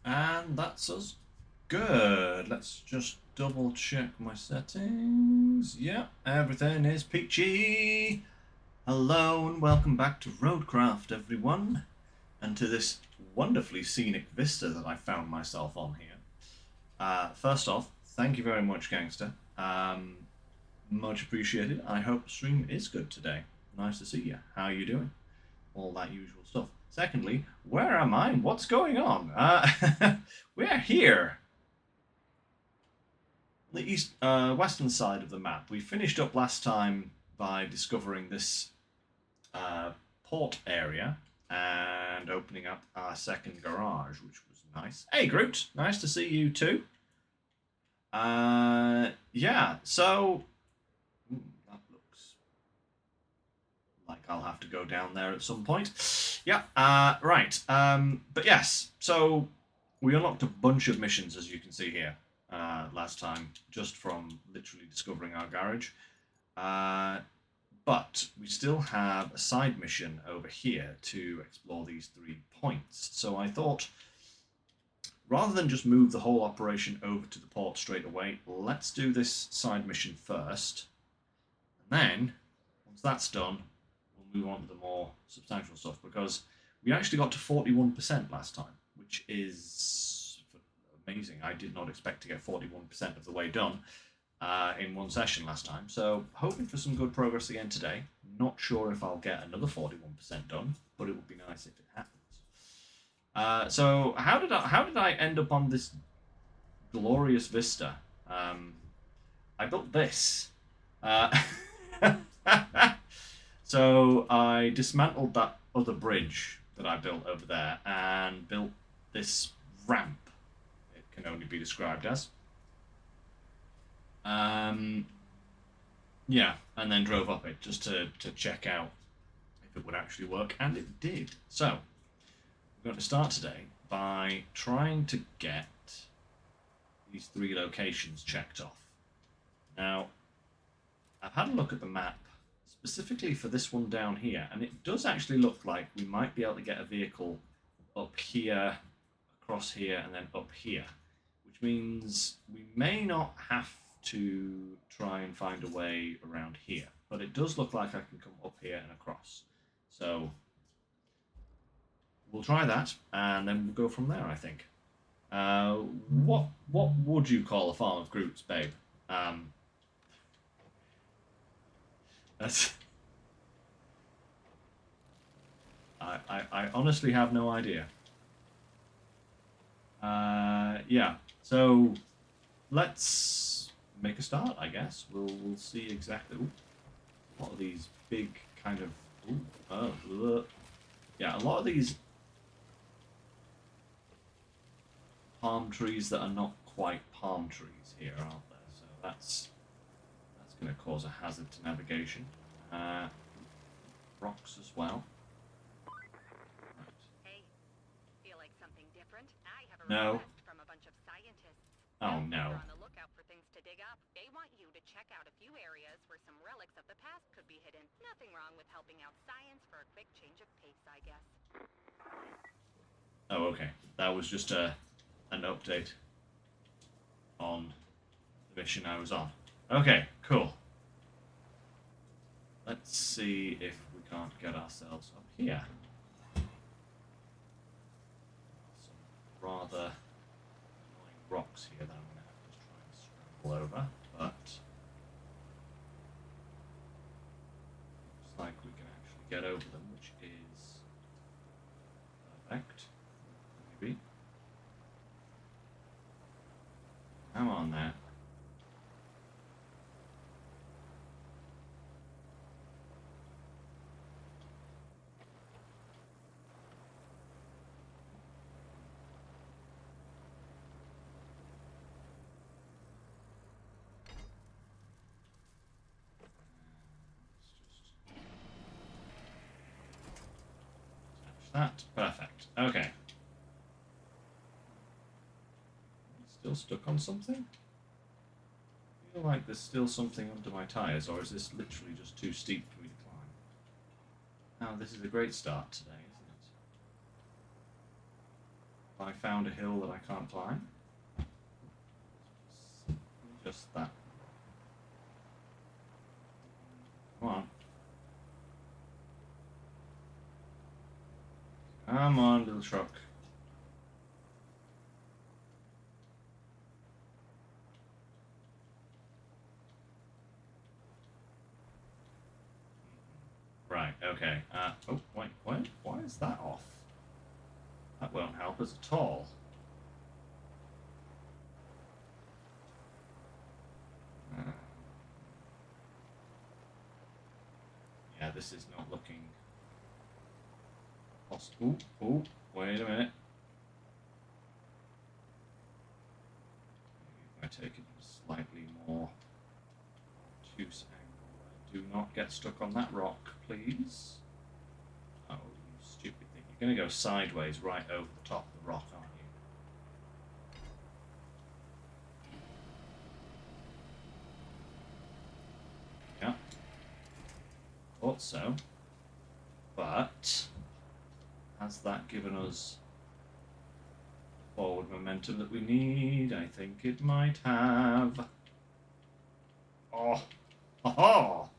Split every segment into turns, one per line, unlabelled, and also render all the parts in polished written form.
And that's us good. Let's just double check my settings. Yeah, everything is peachy. Hello and welcome back to Roadcraft, everyone. And to this wonderfully scenic vista that I found myself on here. First off, thank you very much, Gangster. Much appreciated. I hope the stream is good today. Nice to see you. How are you doing? All that usual stuff. Secondly, where am I? What's going on? We're here. The western side of the map. We finished up last time by discovering this port area and opening up our second garage, which was nice. Hey, Groot, nice to see you too. Yeah, so that looks like I'll have to go down there at some point. Yeah, right. But yes, so we unlocked a bunch of missions, as you can see here, last time, just from literally discovering our garage. But we still have a side mission over here to explore these 3 points. So I thought, rather than just move the whole operation over to the port straight away, let's do this side mission first. And then, once that's done, we'll move on to the more substantial stuff, because we actually got to 41% last time, which is amazing. I did not expect to get 41% of the way done in one session last time, so hoping for some good progress again today. Not sure if I'll get another 41% done, but it would be nice if it happens. So how did I end up on this glorious vista? I built this. So I dismantled that other bridge that I built over there and built this ramp, it can only be described as. Yeah, and then drove up it just to check out if it would actually work, and it did. So, we're going to start today by trying to get these 3 locations checked off. Now, I've had a look at the map specifically for this one down here, and it does actually look like we might be able to get a vehicle up here, across here, and then up here, which means we may not have to try and find a way around here, but it does look like I can come up here and across. So we'll try that, and then we'll go from there, I think. What would you call a farm of Groots, babe? That's... I honestly have no idea. Yeah, so let's make a start, I guess. We'll see exactly. Ooh, a lot of these big kind of. Yeah, a lot of these palm trees that are not quite palm trees here, aren't there? So that's going to cause a hazard to navigation. Rocks as well.
Hey, feel like something different? I have a
No.
request from a bunch of scientists.
Oh no.
They're on the lookout for things to dig up. They want you to check out a few areas where some relics of the past could be hidden. Nothing wrong with helping out science for a quick change of pace, I guess.
Oh, okay. That was just an update on the mission I was on. Okay, cool. Let's see if we can't get ourselves up here. Some rather annoying rocks here that I'm going to have to try and scramble over, but looks like we can actually get over them, which is perfect. Maybe. Come on there. That. Perfect. Okay. Still stuck on something? I feel like there's still something under my tyres, or is this literally just too steep for me to climb? Now, this is a great start today, isn't it? I found a hill that I can't climb. Just that. Come on. Come on, little truck. Right, okay. Oh, wait, why is that off? That won't help us at all. Yeah, this is not looking possible. Oh, wait a minute. If I take it slightly more obtuse angle, do not get stuck on that rock, please. Oh, you stupid thing. You're going to go sideways right over the top of the rock, aren't you? Yeah. Thought so. But has that given us the forward momentum that we need? I think it might have. Oh. Oh.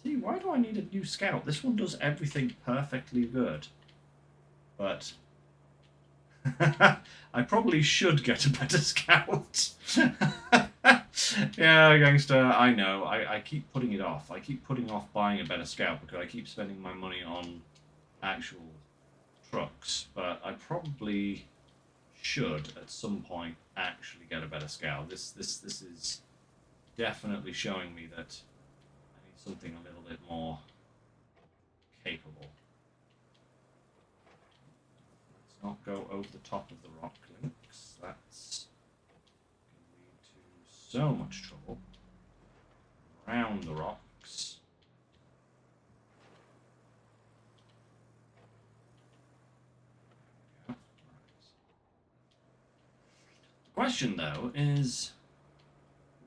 See, why do I need a new scout? This one does everything perfectly good. But I probably should get a better scout. Yeah, gangster, I know. I keep putting it off. I keep putting off buying a better scout because I keep spending my money on actual trucks. But I probably should, at some point, actually get a better scout. This is definitely showing me that I need something a little bit more capable. Let's not go over the top of the rock, Lynx. That's going to lead to so much trouble. Around the rocks. There we go. Right. The question, though, is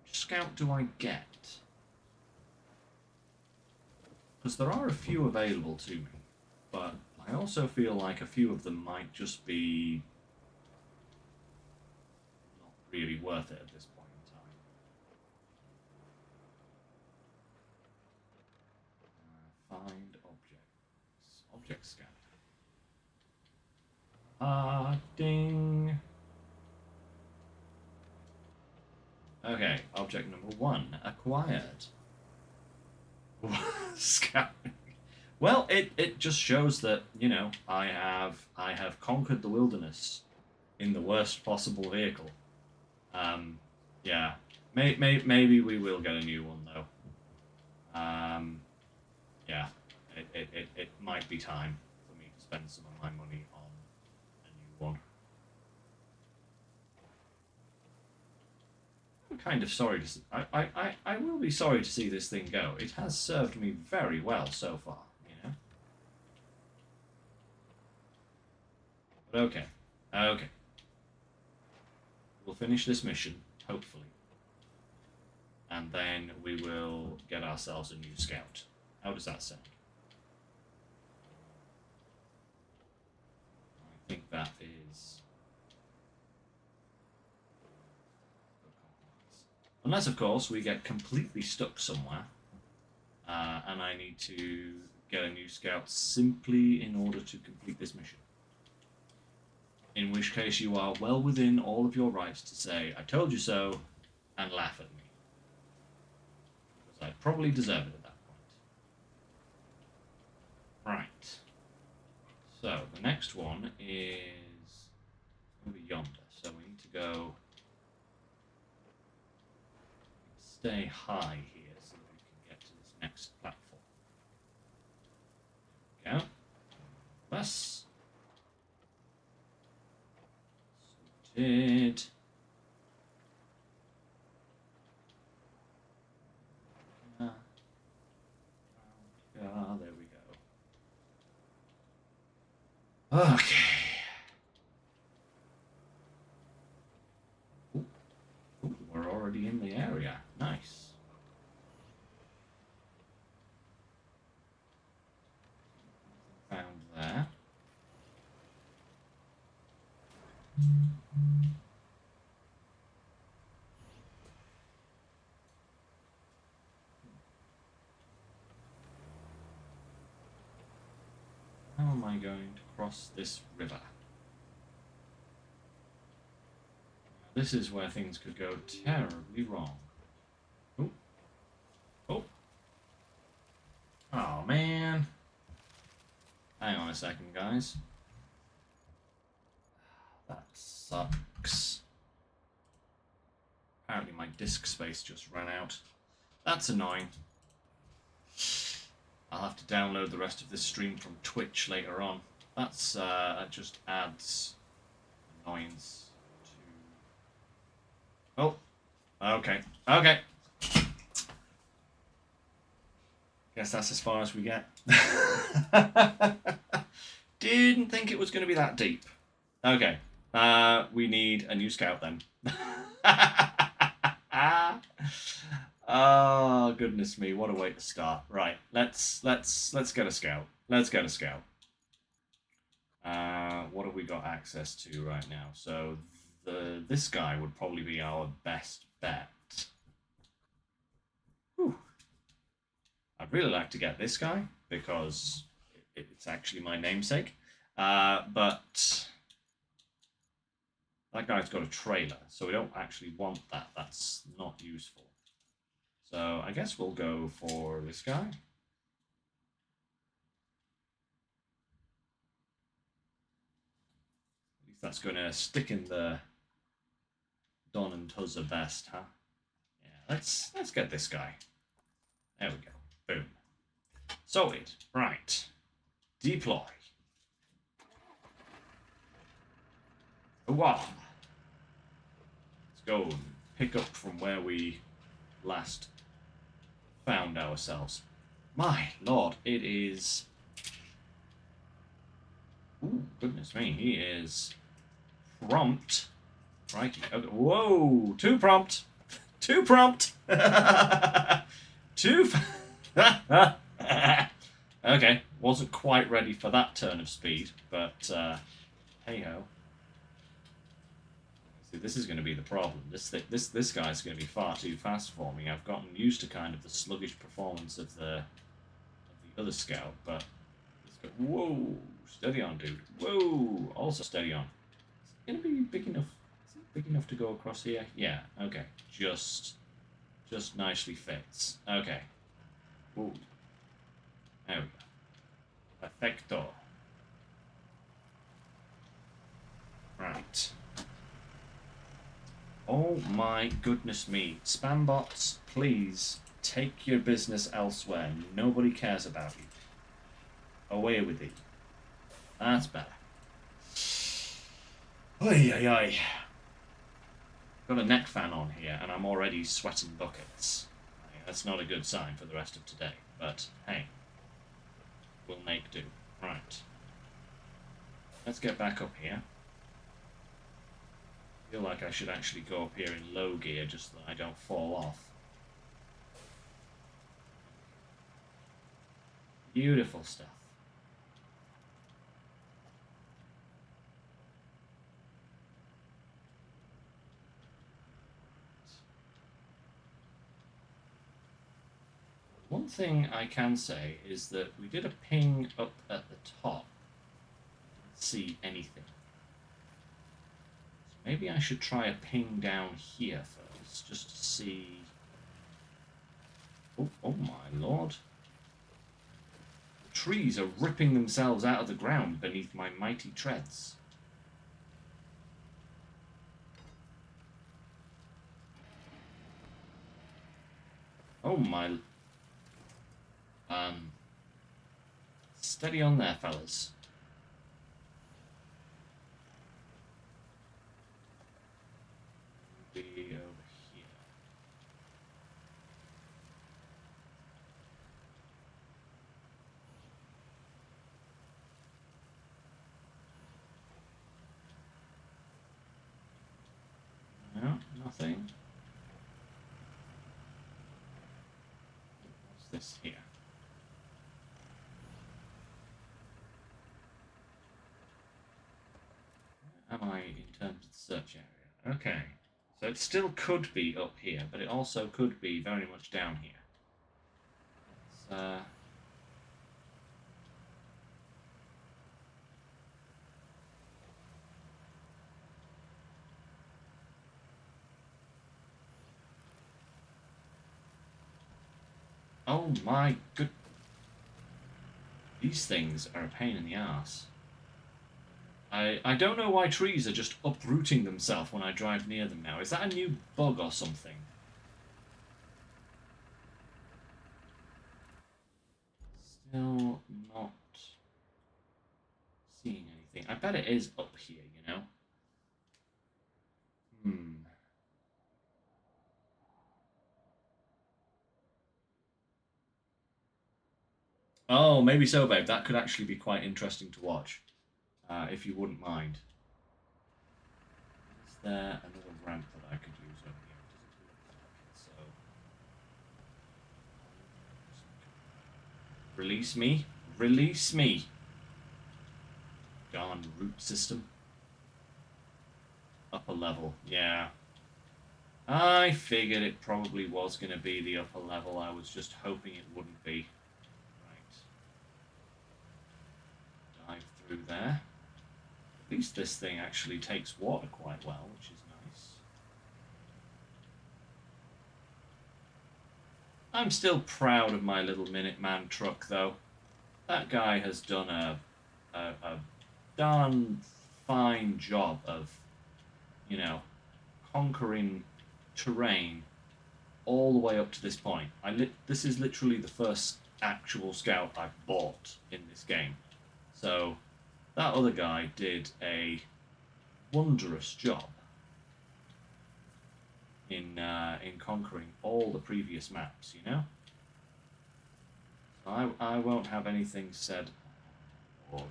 which scout do I get? Because there are a few available to me, but I also feel like a few of them might just be not really worth it at this point in time. Find objects. Object scan. Ding. Okay, object number 1 acquired. Scouting. Well, it just shows that, you know, I have conquered the wilderness in the worst possible vehicle. Yeah. Maybe we will get a new one though. Yeah. It might be time for me to spend some of my money on a new one. I'm kind of sorry to see, I will be sorry to see this thing go. It has served me very well so far, you know. But okay. Okay. We'll finish this mission, hopefully. And then we will get ourselves a new scout. How does that sound? I think that is a compromise. Unless, of course, we get completely stuck somewhere, and I need to get a new scout simply in order to complete this mission. In which case you are well within all of your rights to say, I told you so, and laugh at me. Because I probably deserve it at that point. Right. So, the next one is over yonder. So we need to go stay high here so that we can get to this next platform. There we go. Plus. Sorted. There we go. Okay. Ooh, we're already in the area. Nice. Found there. How am I going to cross this river? This is where things could go terribly wrong. Oh. Oh. Oh, man. Hang on a second, guys. That sucks. Apparently my disk space just ran out. That's annoying. I'll have to download the rest of this stream from Twitch later on. That's that just adds annoyance to... Oh, okay, okay. Guess that's as far as we get. Didn't think it was going to be that deep. Okay, we need a new scout then. Oh, goodness me, what a way to start. Right, let's get a scout. Let's get a scout. What have we got access to right now? So this guy would probably be our best bet. Whew. I'd really like to get this guy because it's actually my namesake. But that guy's got a trailer, so we don't actually want that. That's not useful. So I guess we'll go for this guy. At least that's going to stick in the Don and Tuzza best, huh? Yeah, let's get this guy. There we go. Boom. Sorted. Right. Deploy. Wow. Let's go and pick up from where we last found ourselves. My lord, it is... Ooh, goodness me, he is prompt. Crikey. Okay. Whoa, too prompt. Too prompt. Too... Okay, wasn't quite ready for that turn of speed, but hey-ho. See, this is going to be the problem. This guy's going to be far too fast for me. I've gotten used to kind of the sluggish performance of the other scout, but whoa, steady on, dude. Whoa, also steady on. Is it going to be big enough? Is it big enough to go across here? Yeah. Okay. Just nicely fits. Okay. Ooh. There we go. Perfecto. Right. Oh my goodness me. Spam bots, please take your business elsewhere. Nobody cares about you. Away with thee. That's better. Oy, oy, oy. Got a neck fan on here and I'm already sweating buckets. That's not a good sign for the rest of today, but hey, we'll make do. Right. Let's get back up here. I feel like I should actually go up here in low gear just so that I don't fall off. Beautiful stuff. One thing I can say is that we did a ping up at the top. Didn't see anything. So maybe I should try a ping down here first, just to see... Oh my lord. The trees are ripping themselves out of the ground beneath my mighty treads. Oh my... Steady on there, fellas. Be over here. No, nothing. What's this here? Am am I in terms of the search area? Okay. So it still could be up here, but it also could be very much down here. Let's, oh my good... These things are a pain in the ass. I don't know why trees are just uprooting themselves when I drive near them now. Is that a new bug or something? Still not seeing anything. I bet it is up here, you know? Oh, maybe so, babe. That could actually be quite interesting to watch, if you wouldn't mind. Is there another ramp that I could use over here? It doesn't look like it, so... Release me. Release me. Darn root system. Upper level, yeah. I figured it probably was going to be the upper level. I was just hoping it wouldn't be. Right. Dive through there. At least this thing actually takes water quite well, which is nice. I'm still proud of my little Minuteman truck, though. That guy has done a darn fine job of, you know, conquering terrain all the way up to this point. This is literally the first actual scout I've bought in this game. So that other guy did a wondrous job in conquering all the previous maps, you know? I won't have anything said. Lord.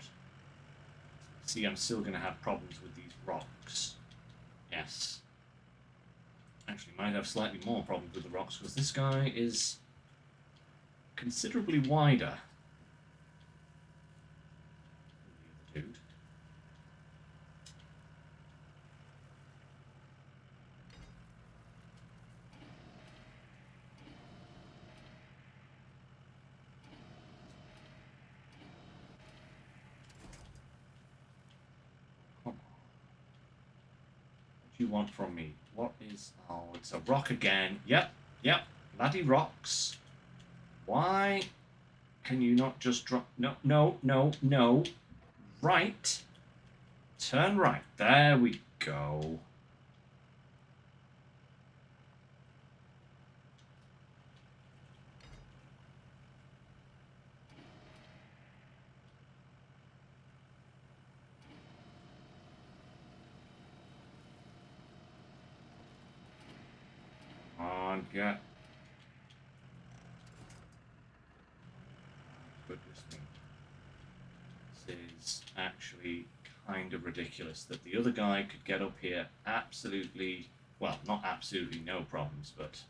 See, I'm still going to have problems with these rocks. Yes. Actually, might have slightly more problems with the rocks because this guy is considerably wider than the other dude. Come on. What do you want from me? What is... Oh, it's a rock again. Yep, bloody rocks. Why can you not just drop... No. Right. Turn right. There we go. On, get. Goodness me. This is actually kind of ridiculous that the other guy could get up here absolutely, well, not absolutely no problems, but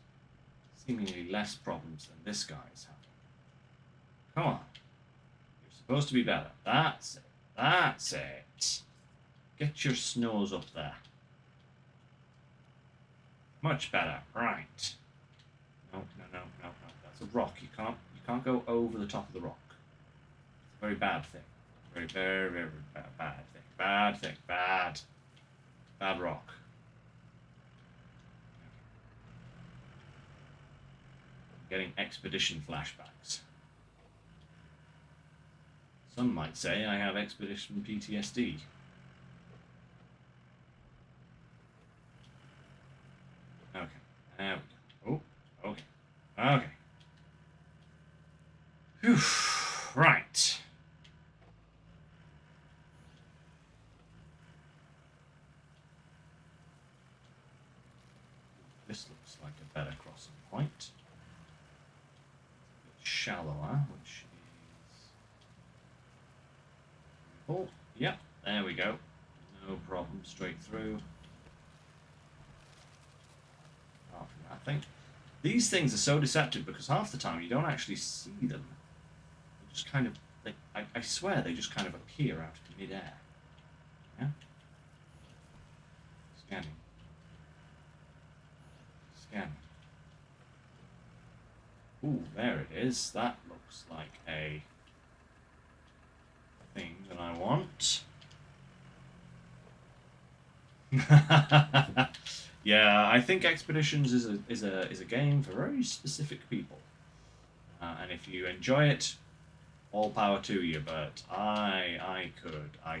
seemingly less problems than this guy's having. Come on. You're supposed to be better. That's it. That's it. Get your snows up there. Much better. Right. No. That's a rock. You can't go over the top of the rock. It's a very bad thing. Very bad thing. Bad rock. I'm getting expedition flashbacks. Some might say I have expedition PTSD. Okay, there we go. Oh, okay. Whew. Right. This looks like a better crossing point. It's a bit shallower, which is... Oh, yeah, there we go. No problem, straight through. Apart from that thing. These things are so deceptive because half the time you don't actually see them. They just kind of... I swear they just kind of appear out of midair. Yeah? Scanning. Scanning. Ooh, there it is. That looks like a thing that I want. Yeah, I think Expeditions is a game for very specific people, and if you enjoy it, all power to you. But I could not.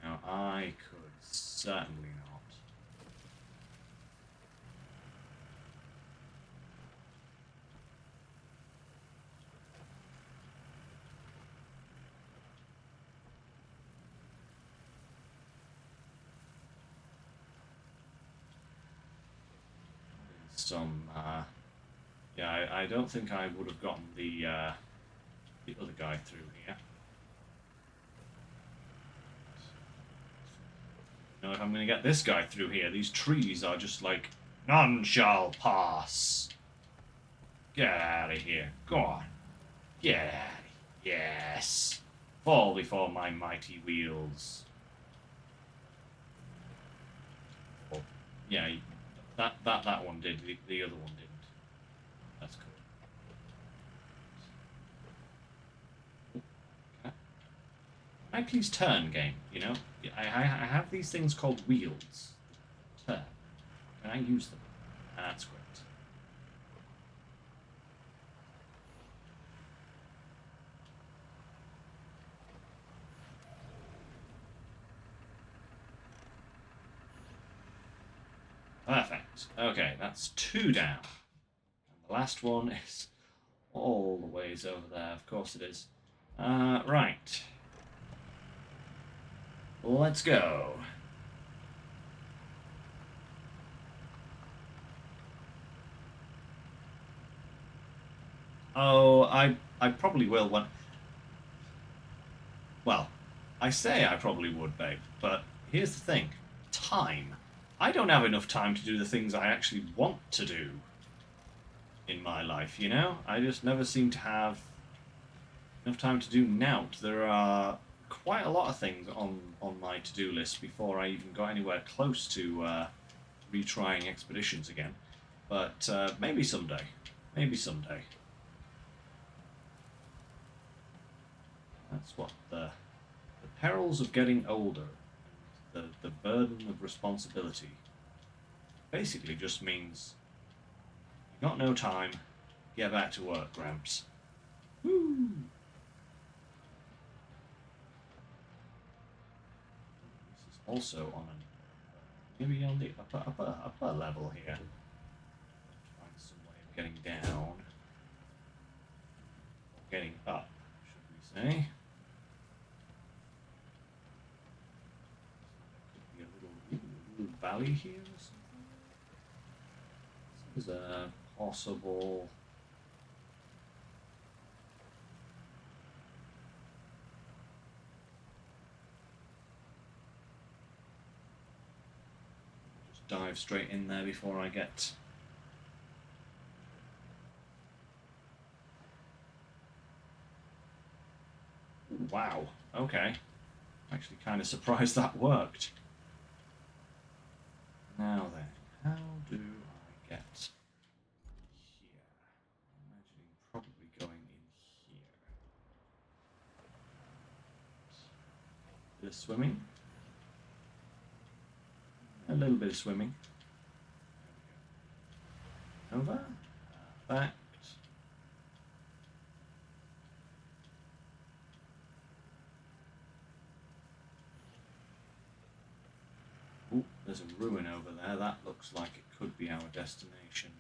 You know, I could certainly not. Some yeah, I don't think I would have gotten the other guy through here. You know, if I'm going to get this guy through here, these trees are just like, none shall pass. Get out of here. Go on. Get out of here. Yes. Fall before my mighty wheels. Oh, yeah, that one did. The other one didn't. That's cool. Can I please turn, game? You know, I have these things called wheels. Turn. Can I use them? That's great. Perfect. Okay, that's 2 down. And the last one is all the ways over there. Of course it is. Right. Let's go. Oh, I probably will when... Well, I say I probably would, babe, but here's the thing. Time. I don't have enough time to do the things I actually want to do in my life, you know? I just never seem to have enough time to do nout. There are quite a lot of things on my to-do list before I even got anywhere close to retrying Expeditions again. But maybe someday. Maybe someday. That's what the perils of getting older, the burden of responsibility, basically just means you got no time. Get back to work, Gramps. Woo! This is also on maybe on the upper level here. Find some way of getting down, or getting up, should we say? Little valley here or something? This is a possible... Just dive straight in there before I get... Wow, okay. I'm actually kind of surprised that worked. Now then, how do I get here? I'm imagining probably going in here. A bit of swimming. A little bit of swimming. There we go. Over. Perfect. Ooh, there's a ruin over there. That looks like it could be our destination.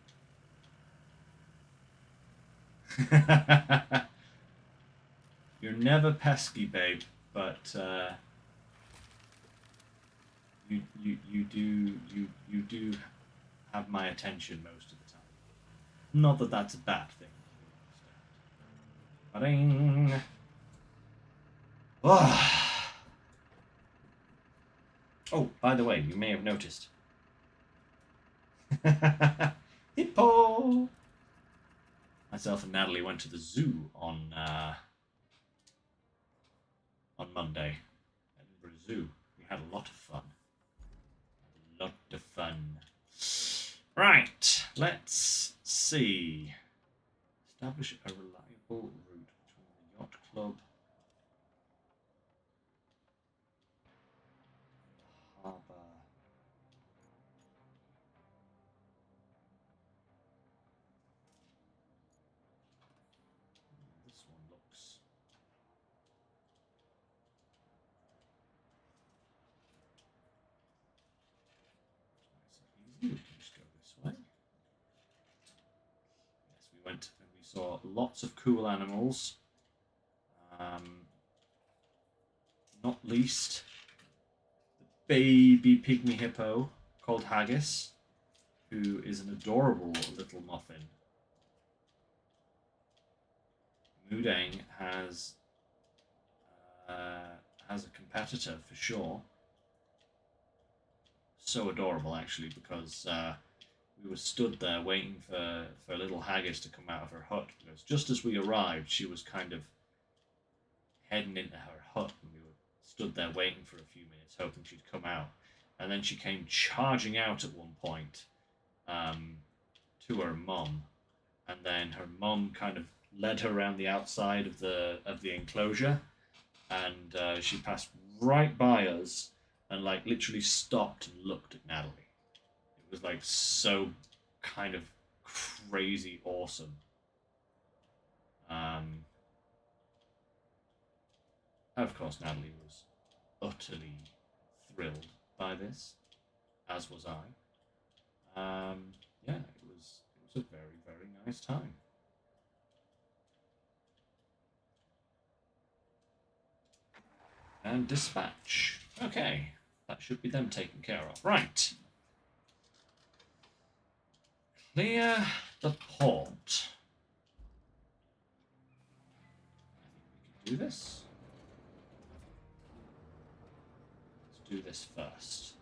You're never pesky, babe, but you do have my attention most of the time. Not that that's a bad thing. Ba-ding. Oh, by the way, you may have noticed. Hippo! Myself and Natalie went to the zoo on Monday. Edinburgh Zoo. We had a lot of fun. Right, let's see. Establish a reliable route between the yacht club and the harbour. This one looks nice and easy. We can just go this way. Yes, we went and we saw lots of cool animals. Not least the baby pygmy hippo called Haggis, who is an adorable little muffin. Mudang has a competitor for sure. So adorable, actually, because we were stood there waiting for little Haggis to come out of her hut. Because just as we arrived, she was kind of heading into her hut, and we were stood there waiting for a few minutes, hoping she'd come out. And then she came charging out at one point to her mum, and then her mum kind of led her around the outside of the enclosure, and she passed right by us and like literally stopped and looked at Natalie. It was like so kind of crazy awesome. Of course, Natalie was utterly thrilled by this, as was I. Yeah, it was a very, very nice time. And dispatch. Okay, that should be them taken care of. Right. Clear the port. I think we can do this. Let's do this first.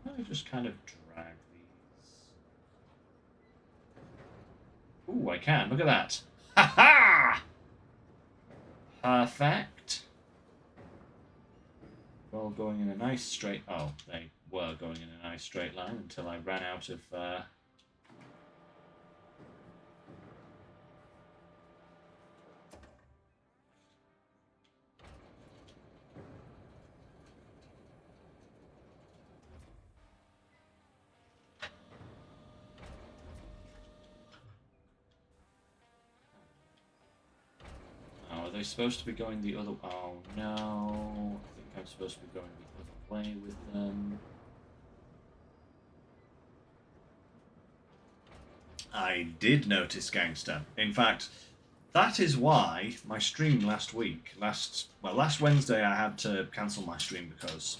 I just kind of drag these. Ooh, I can. Look at that. Ha ha! Perfect. Well, going in a nice straight... Oh, they were going in a nice straight line until I ran out of... Oh, are they supposed to be going the other... Oh, no. I think I'm supposed to be going the other way with them. I did notice Gangster. In fact, that is why my stream last week, last Wednesday, I had to cancel my stream because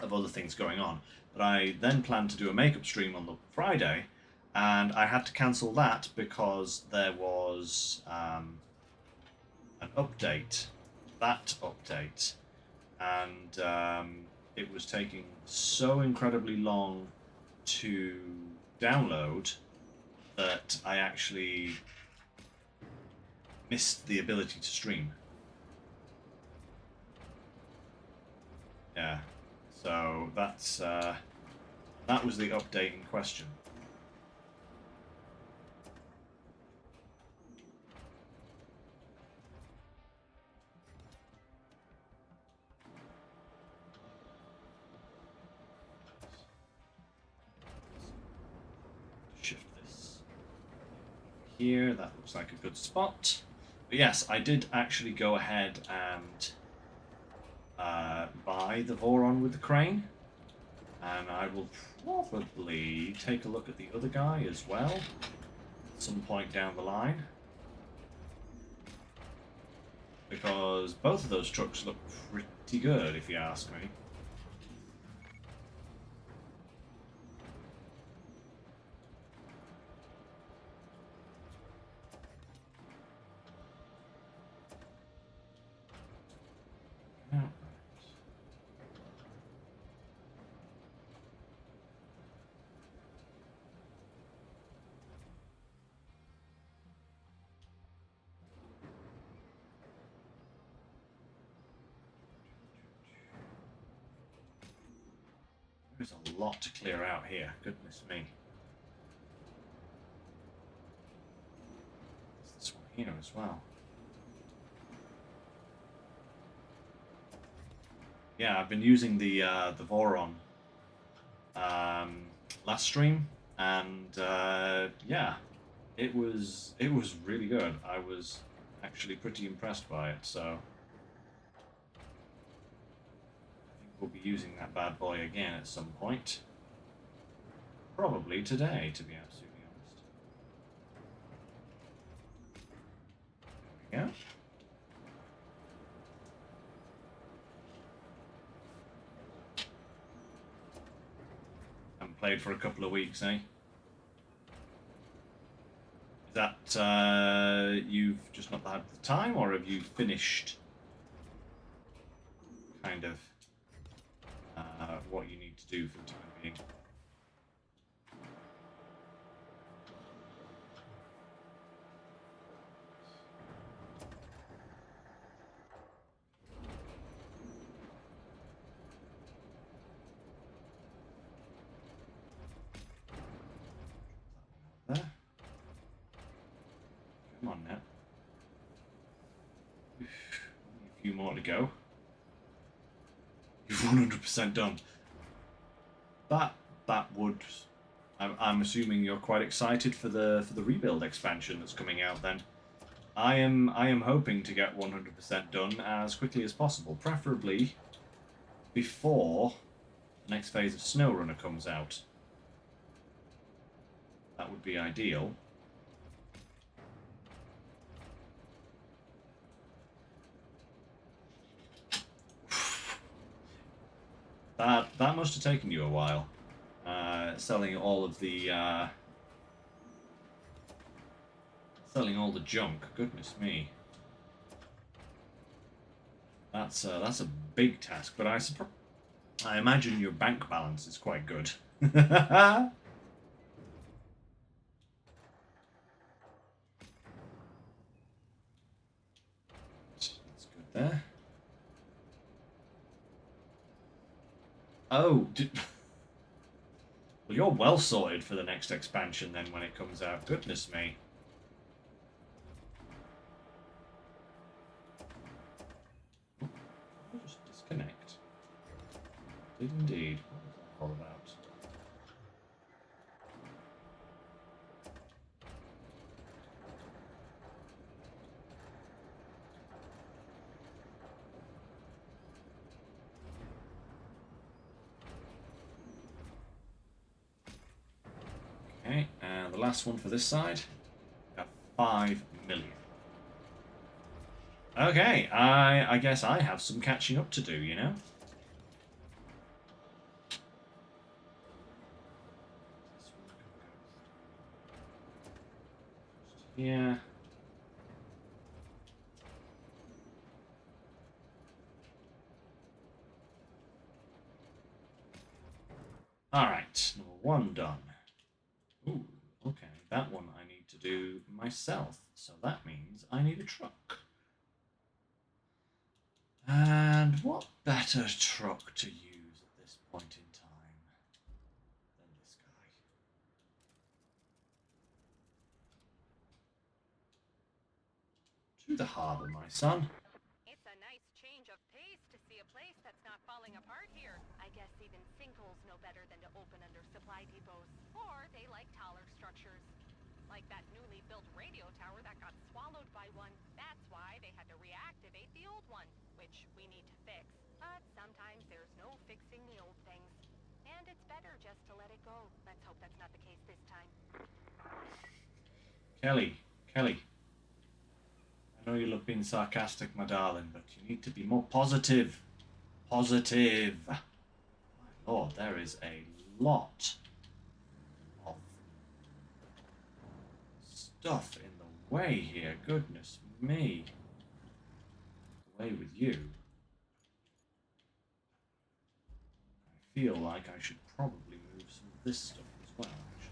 of other things going on. But I then planned to do a makeup stream on the Friday, and I had to cancel that because there was an update. That update. And it was taking so incredibly long to download that I actually missed the ability to stream. Yeah, so that's that was the update in question. Shift this here. That looks like a good spot. But yes, I did actually go ahead and buy the Voron with the crane, and I will probably take a look at the other guy as well at some point down the line, because both of those trucks look pretty good if you ask me. lot to clear out here. Goodness me. There's this one here as well. Yeah, I've been using the Voron last stream, and yeah, it was really good. I was actually pretty impressed by it. So I think we'll be using that bad boy again at some point. Probably today, to be absolutely honest. There we go. Haven't played for a couple of weeks, eh? Is that you've just not had the time, or have you finished kind of what you need to do for the time being? There. Come on now. Only a few more to go. You've 100% done. That would. I'm assuming you're quite excited for the rebuild expansion that's coming out. Then, I am hoping to get 100% done as quickly as possible, preferably before the next phase of SnowRunner comes out. That would be ideal. That must have taken you a while. Selling all the junk. Goodness me. That's a big task, but I imagine your bank balance is quite good. That's good there. Oh, well, you're well sorted for the next expansion then when it comes out. Goodness me. Oh, I'll just disconnect. Did indeed. What was that all about? Okay, and the last one for this side. Got 5 million. Okay, I guess I have some catching up to do, you know? Yeah. Alright, number 1 done. Ooh, okay, that one I need to do myself, so that means I need a truck. And what better truck to use at this point in time than this guy? To the harbour, my son.
It's a nice change of pace to see a place that's not falling apart here. I guess even sinkholes know better than to open under supply depots. Or they like taller structures. Like that newly built radio tower that got swallowed by one. That's why they had to reactivate the old one, which we need to fix. But sometimes there's no fixing the old things. And it's better just to let it go. Let's hope that's not the case this time.
Kelly. I know you love being sarcastic, my darling, but you need to be more positive. Positive. My lord, there is a lot of stuff in the way here. Goodness me. The way with you. I feel like I should probably move some of this stuff as well, actually.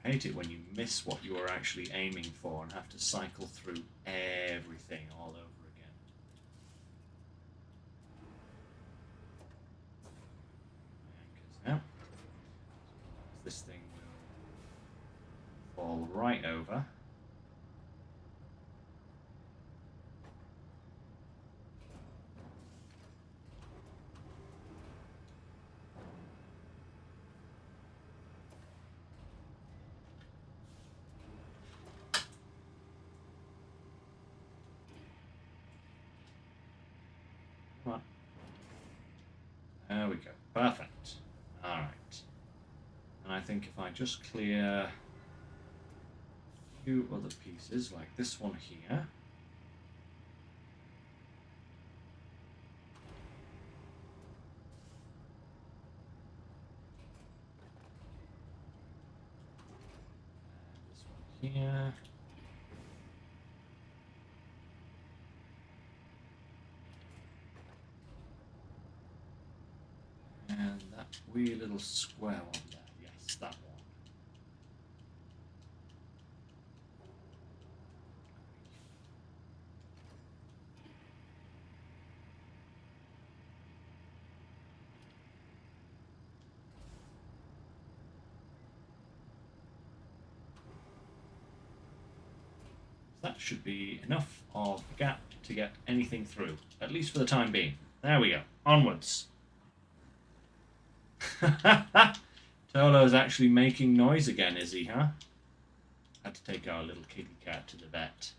hate it when you miss what you were actually aiming for and have to cycle through everything all over again. Anchors now. This thing will fall right over. There we go. Perfect. Alright. And I think if I just clear a few other pieces, like this one here. And this one here. And that wee little square one there. Yes, that one. That should be enough of a gap to get anything through, at least for the time being. There we go. Onwards. Tolo's actually making noise again, is he, huh? Had to take our little kitty cat to the vet.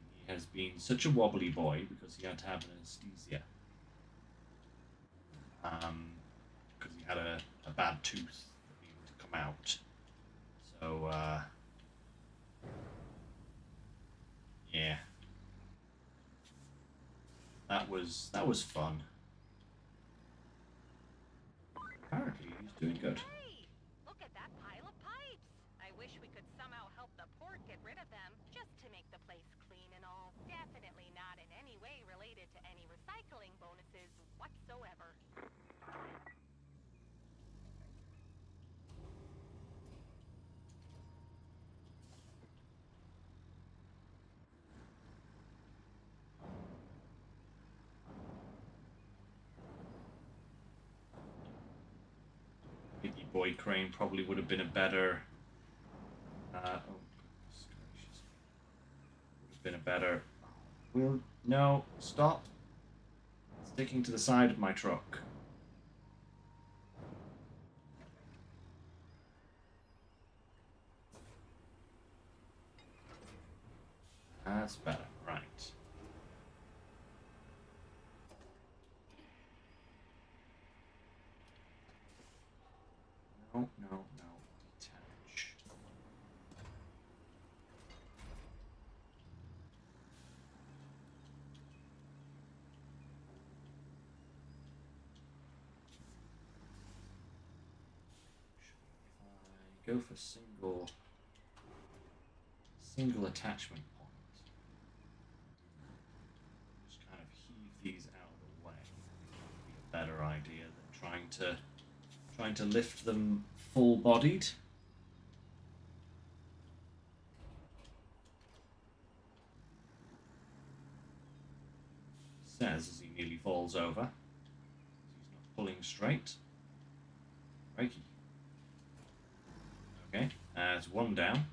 And he has been such a wobbly boy because he had to have an anesthesia. Because he had a bad tooth that needed to come out. So, yeah. That was fun. Apparently he's doing good.
Hey, look at that pile of pipes. I wish we could somehow help the port get rid of them, just to make the place clean and all. Definitely not in any way related to any recycling bonuses whatsoever.
Piggy Boy Crane probably would have been a better. Oh, goodness gracious. Would have been a better. Will no stop. Sticking to the side of my truck. That's better, right. No, detach. If I go for single attachment point, just kind of heave these out of the way. Would be a better idea than trying to lift them full-bodied. Says as he nearly falls over. He's not pulling straight. Reiki. Okay, that's one down.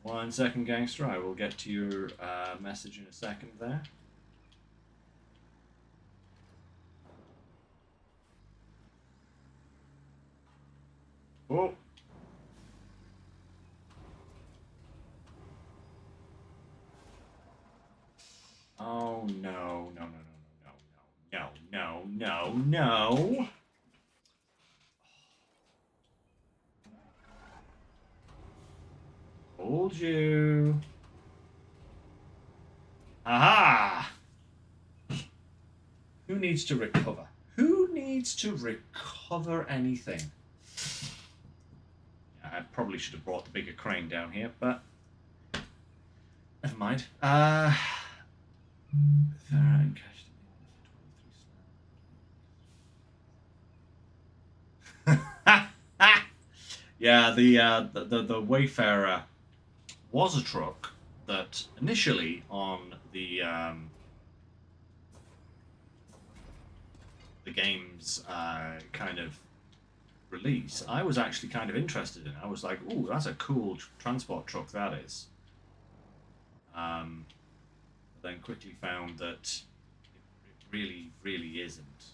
1 second, gangster. I will get to your message in a second there. Oh. Oh no. Told you. Aha! Who needs to recover? Who needs to recover anything? I probably should have brought the bigger crane down here, but never mind. Yeah, the Wayfarer was a truck that initially on the game's kind of release, I was actually kind of interested in. I was like, "Ooh, that's a cool transport truck, that is." But then quickly found that it really, really isn't.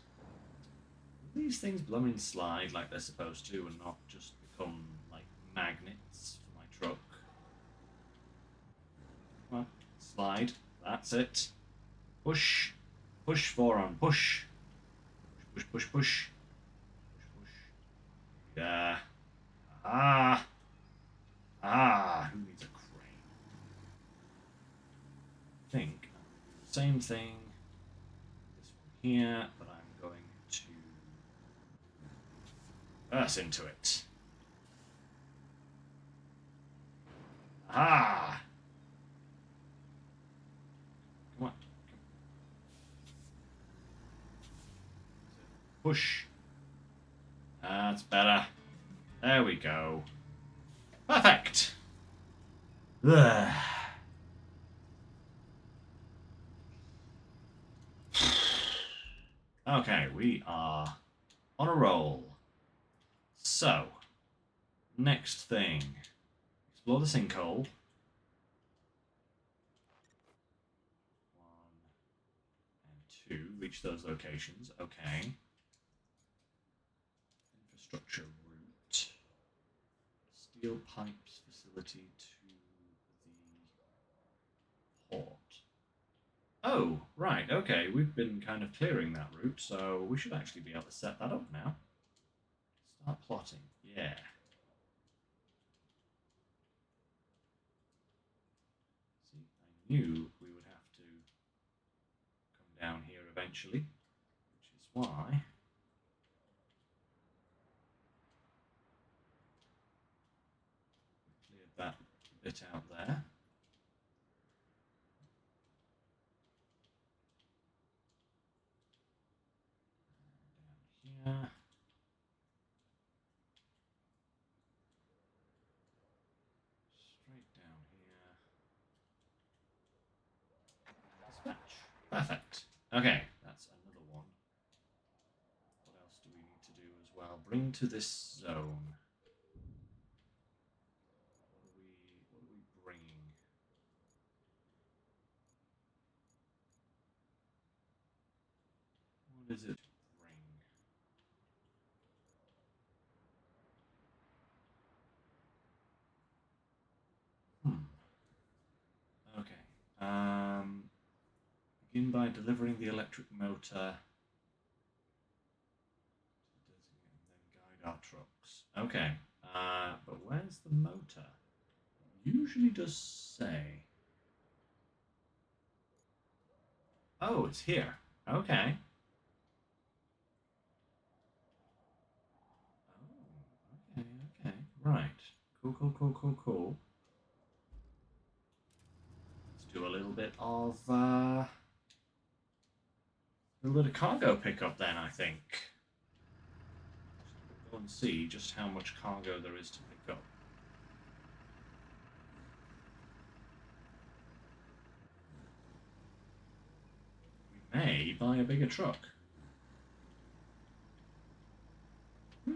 These things blooming slide like they're supposed to, and not just become like magnets for my truck. Come on, slide. That's it. Push, push, forearm, push, push, push, push, push, push, push. Yeah. Ah, who needs a crane? I think same thing. This one here, but I'm going to burst into it. Ah, come on, push. That's better. There we go. Perfect. Ugh. Okay, we are on a roll. So, next thing. Explore the sinkhole. 1 and 2. Reach those locations. Okay. Infrastructure route. Steel pipes facility to the port. Oh, right, okay. We've been kind of clearing that route, so we should actually be able to set that up now. Start plotting. Yeah. See, I knew we would have to come down here eventually, which is why we cleared that bit out there. Down here. Straight down here. Dispatch. Perfect. Okay, that's another one. What else do we need to do as well? Bring to this zone. What are we bringing? What is it to bring? Okay. Begin by delivering the electric motor. And then guide our trucks. Okay. But where's the motor? It usually does say. Oh, it's here. Okay. Oh, okay. Right. Cool. Let's do a little bit of cargo pickup then, I think. We'll go and see just how much cargo there is to pick up. We may buy a bigger truck. At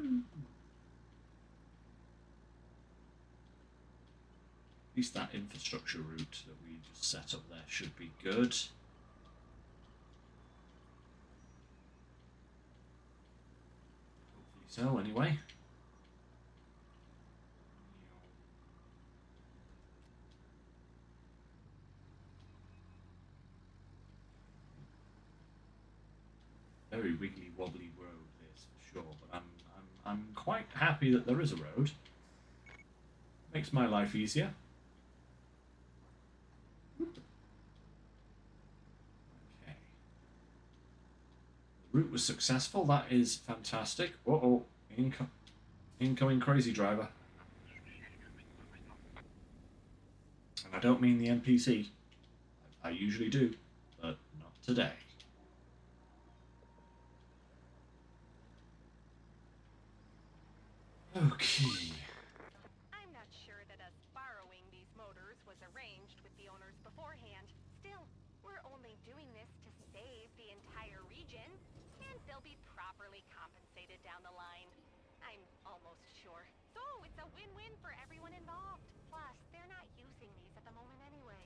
least that infrastructure route that we just set up there should be good. Hopefully so, anyway. Very wiggly wobbly road this for sure, but I'm quite happy that there is a road. Makes my life easier. Okay. The route was successful. That is fantastic. Uh-oh. Incoming crazy driver. And I don't mean the NPC. I usually do, but not today. Okay.
they'll be properly compensated down the line. I'm almost sure. So it's a win-win for everyone involved. Plus, they're not using these at the moment anyway.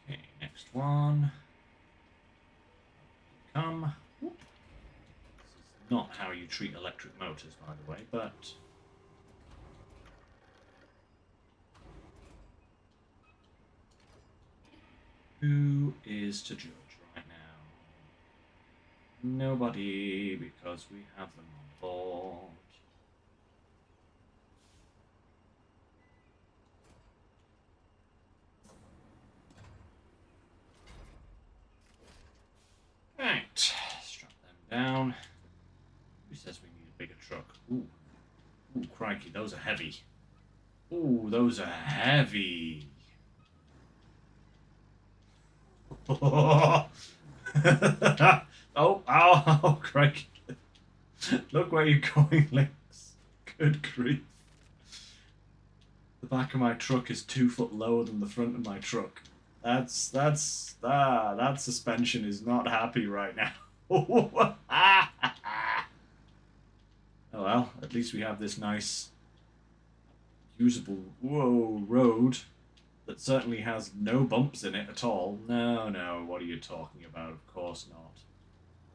Okay, next one. Come. Whoop. This is not how you treat electric motors, by the way, but... Who is to judge right now? Nobody, because we have them on board. Right, strap them down. Who says we need a bigger truck? Ooh, ooh, crikey, those are heavy. Ooh, those are heavy. Oh, oh, crikey. Look where you're going, Lynx. Good grief. The back of my truck is 2 foot lower than the front of my truck. That suspension is not happy right now. Oh well, at least we have this nice, usable, road that certainly has no bumps in it at all. No, what are you talking about? Of course not.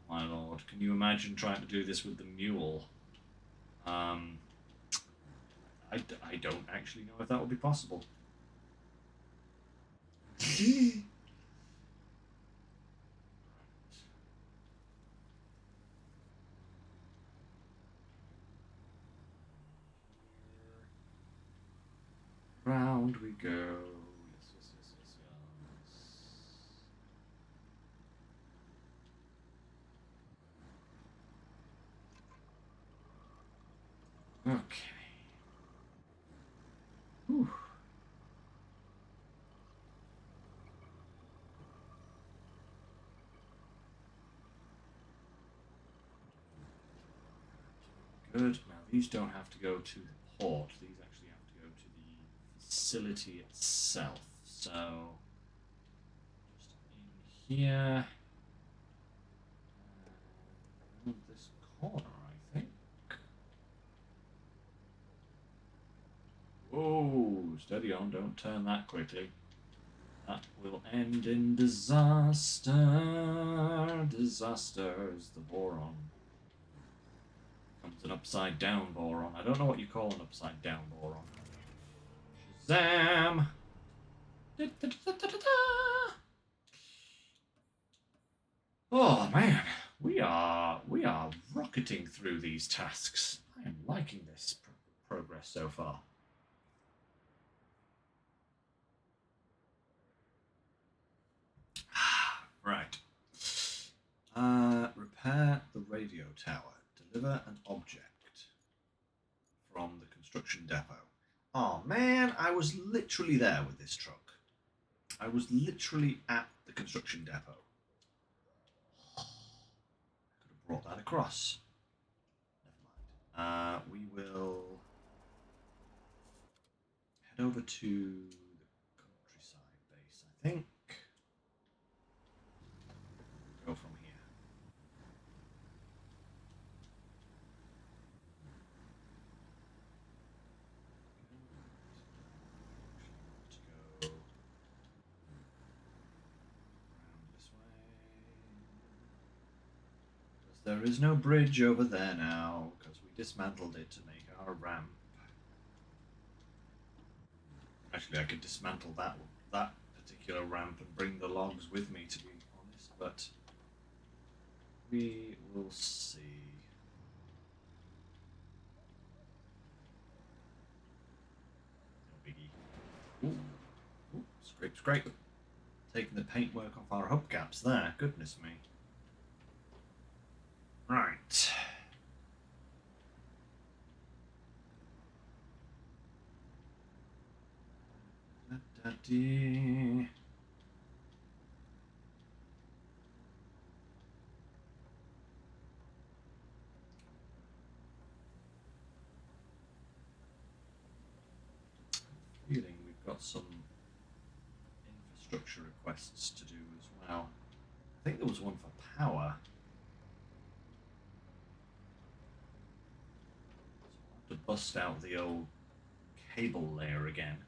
My lord, can you imagine trying to do this with the mule? I don't actually know if that would be possible. Round we go. Yes. Okay. Whew. Good. Now these don't have to go to the port. These actually have to go to the facility itself. So just in here. Around this corner, I think. Whoa, steady on, don't turn that quickly. That will end in disaster. Disaster is the boron. Comes an upside down boron. I don't know what you call an upside down boron. Shazam! Oh man, we are rocketing through these tasks. I am liking this progress so far. Right. Repair the radio tower. Deliver an object from the construction depot. Oh man, I was literally there with this truck. I was literally at the construction depot. I could have brought that across. Never mind. We will head over to the countryside base, I think. Go from here. There is no bridge over there now, because we dismantled it to make our ramp. Actually, I could dismantle that particular ramp and bring the logs with me, to be honest, but we will see. No biggie. Ooh, scrape. Taking the paintwork off our hubcaps there, goodness me. Right. Da-da-dee. got some infrastructure requests to do as well. I think there was one for power. So I'll have to bust out the old cable layer again.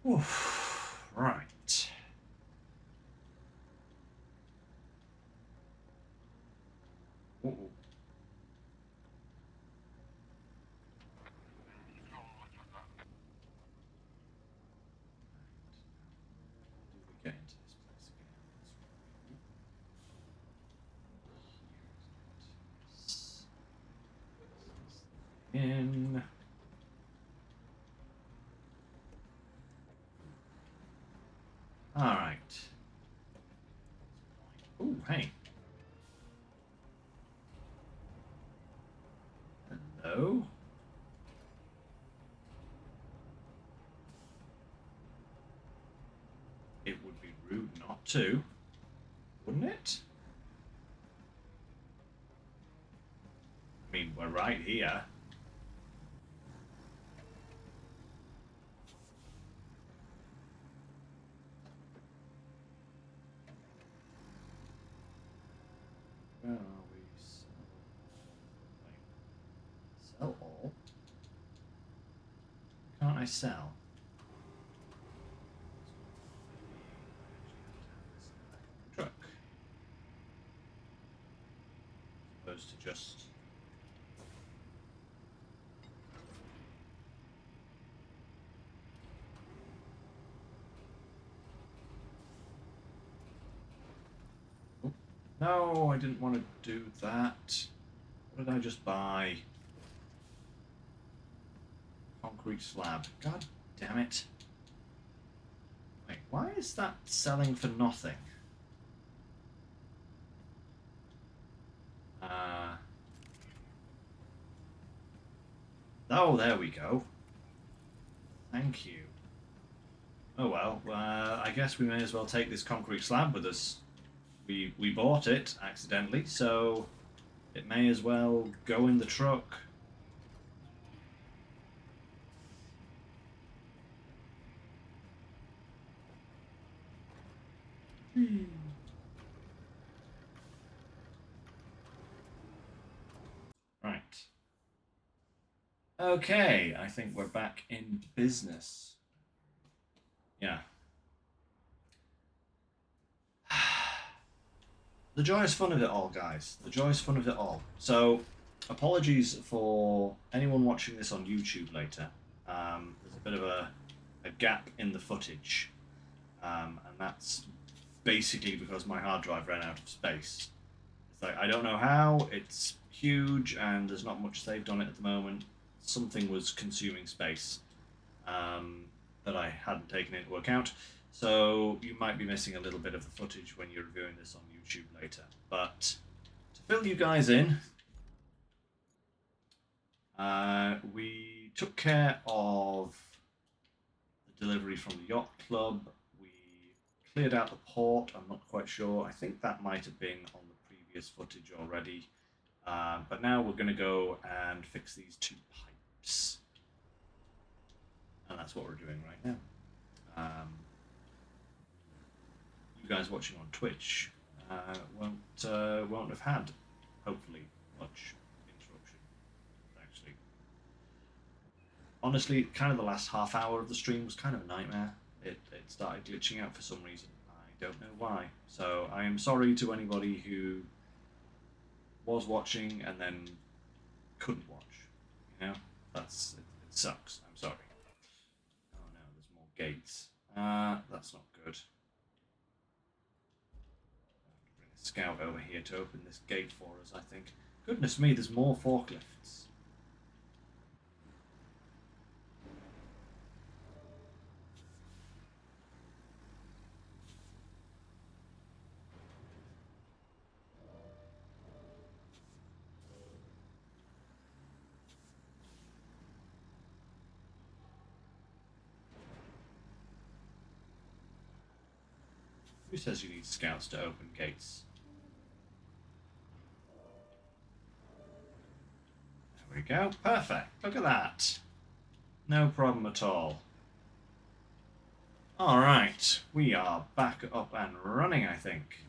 Oof. Right. Uh-oh. Do we get into this place again? In. All right. Oh, hey. Hello. It would be rude not to, wouldn't it? I mean, we're right here. Where are we? Sell all? Can't I sell? Truck. As opposed to just. Oh, no, I didn't want to do that. What did I just buy? Concrete slab. God damn it. Wait, why is that selling for nothing? Oh, there we go. Thank you. Oh well, I guess we may as well take this concrete slab with us. We bought it accidentally, so it may as well go in the truck. Right. Okay, I think we're back in business. Yeah. The joyous fun of it all, guys. The joyous fun of it all. So, apologies for anyone watching this on YouTube later. There's a bit of a gap in the footage. And that's basically because my hard drive ran out of space. It's like, I don't know how, it's huge and there's not much saved on it at the moment. Something was consuming space that I hadn't taken into account. So you might be missing a little bit of the footage when you're reviewing this on YouTube later. But to fill you guys in, we took care of the delivery from the yacht club. We cleared out the port. I'm not quite sure. I think that might have been on the previous footage already. But now we're going to go and fix these two pipes. And that's what we're doing right now. You guys watching on Twitch won't have had, hopefully, much interruption. Actually, honestly, kind of the last half hour of the stream was kind of a nightmare. It started glitching out for some reason. I don't know why. So I am sorry to anybody who was watching and then couldn't watch. You know, it sucks. I'm sorry. Oh no, there's more gates. That's not good. Scout over here to open this gate for us, I think. Goodness me, there's more forklifts. Who says you need scouts to open gates? There we go. Perfect. Look at that. No problem at all. Alright, we are back up and running, I think.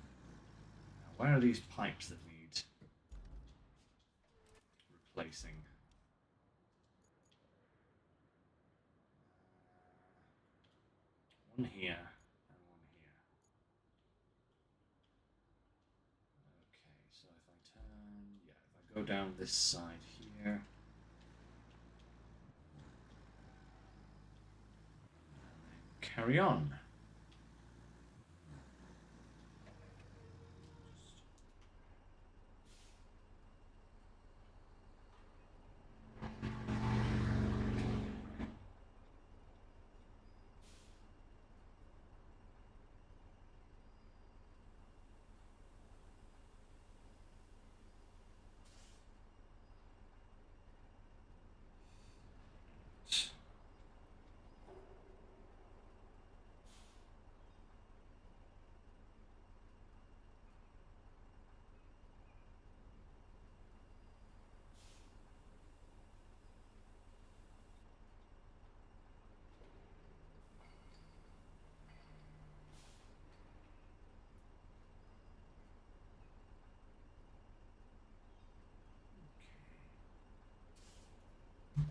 Now, where are these pipes that need replacing? One here and one here. Okay, so if I turn, yeah, if I go down this side here, carry on.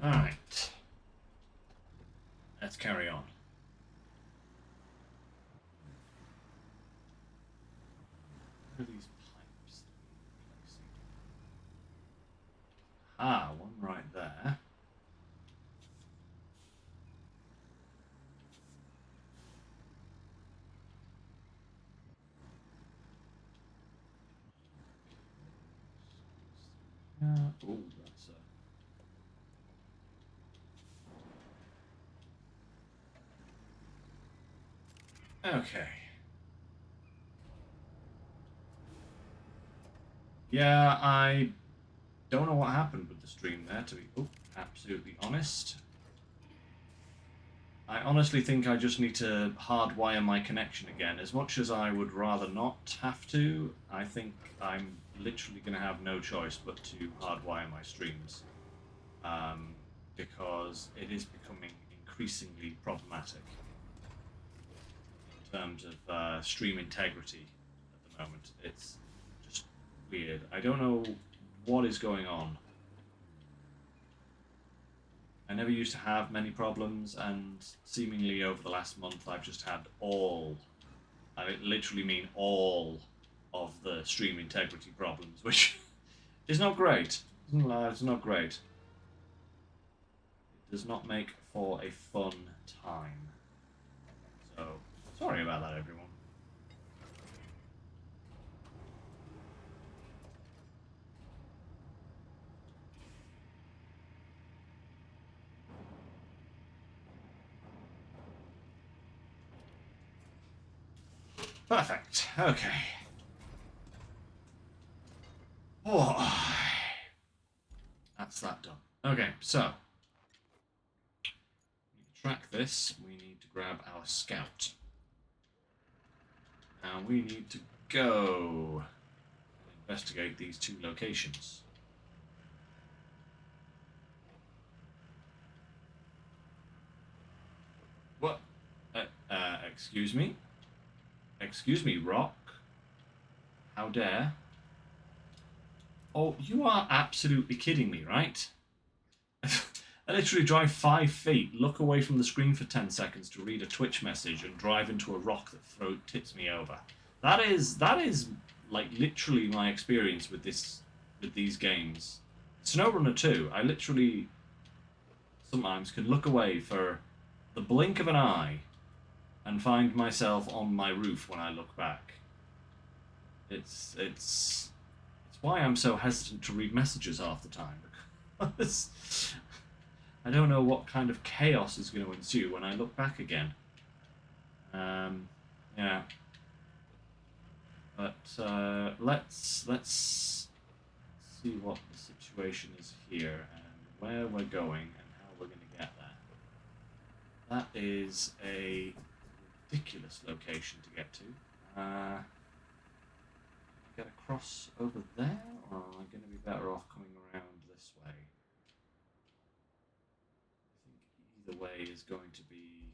Alright. Let's carry on. What are these pipes that we're replacing? Ah, one right there. Oh, that's a... Okay. Yeah, I don't know what happened with the stream there, to be absolutely honest. I honestly think I just need to hardwire my connection again. As much as I would rather not have to, I think I'm literally going to have no choice but to hardwire my streams. Because it is becoming increasingly problematic in terms of stream integrity at the moment. It's just weird. I don't know what is going on. I never used to have many problems, and seemingly over the last month I've just had all, I literally mean all, of the stream integrity problems, which is not great. It's not great. It does not make for a fun time. So, sorry about that, everyone. Perfect. Okay. Oh, that's that done. Okay, so to track this, we need to grab our scout. Now we need to go and investigate these two locations. What? Excuse me? Excuse me, Rock? How dare? Oh, you are absolutely kidding me, right? I literally drive 5 feet, look away from the screen for 10 seconds to read a Twitch message, and drive into a rock that tips me over. That is like literally my experience with these games. SnowRunner 2, I literally sometimes can look away for the blink of an eye and find myself on my roof when I look back. It's why I'm so hesitant to read messages half the time, because I don't know what kind of chaos is going to ensue when I look back again. Yeah. But let's see what the situation is here and where we're going and how we're going to get there. That is a ridiculous location to get to. Get across over there, or am I going to be better off coming around this way? either way is going to be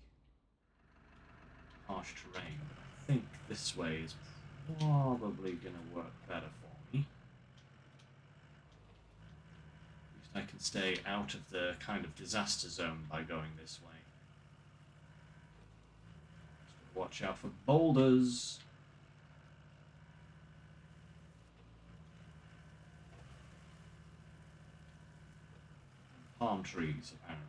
harsh terrain, but I think this way is probably going to work better for me. At least I can stay out of the kind of disaster zone by going this way. Just watch out for boulders. Palm trees, apparently.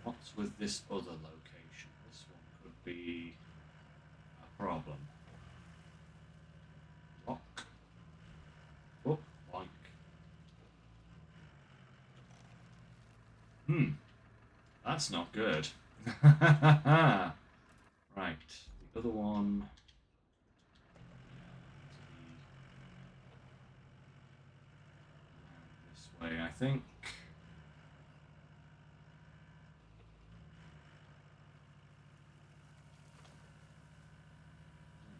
What's with this other location? This one could be a problem. Rock. Oh, like. That's not good. Right, the other one. This way, I think.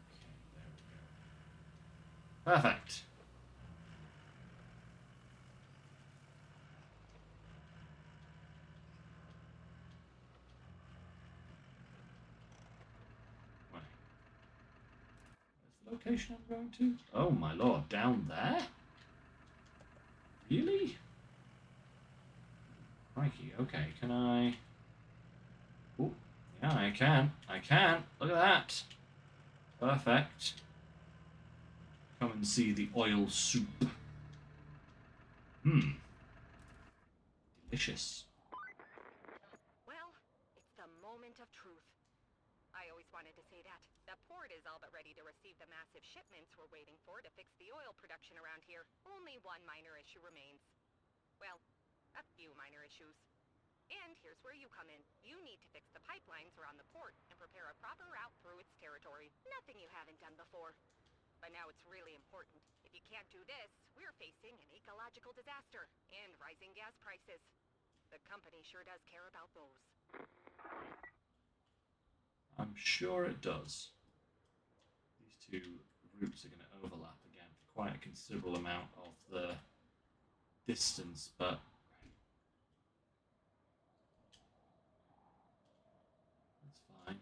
Okay, there we go. Perfect. Wait. Where's the location I'm going to? Oh my lord, down there? Really? Crikey, okay, can I... Oh, yeah, I can. I can. Look at that. Perfect. Come and see the oil soup. Delicious.
Well, it's the moment of truth. I always wanted to say that. The port is all but ready to receive the massive shipments we're waiting for to fix the oil production around here. Only one minor issue remains. Well, a few minor issues. And here's where you come in. You need to fix the pipelines around the port and prepare a proper route through its territory. Nothing you haven't done before. But now it's really important. If you can't do this, we're facing an ecological disaster and rising gas prices. The company sure does care about those.
I'm sure it does. These two routes are going to overlap again for quite a considerable amount of the distance, but that's fine.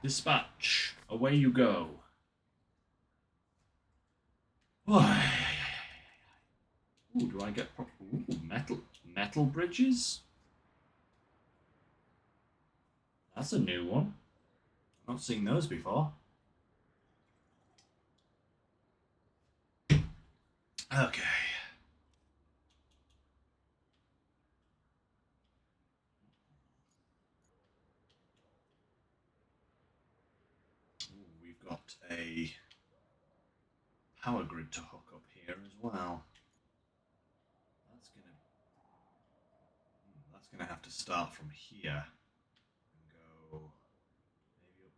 Dispatch. Away you go. Ooh, do I get metal bridges? That's a new one. I've not seen those before. Okay. Ooh, we've got a power grid to hook up here as well. That's gonna have to start from here and go maybe up.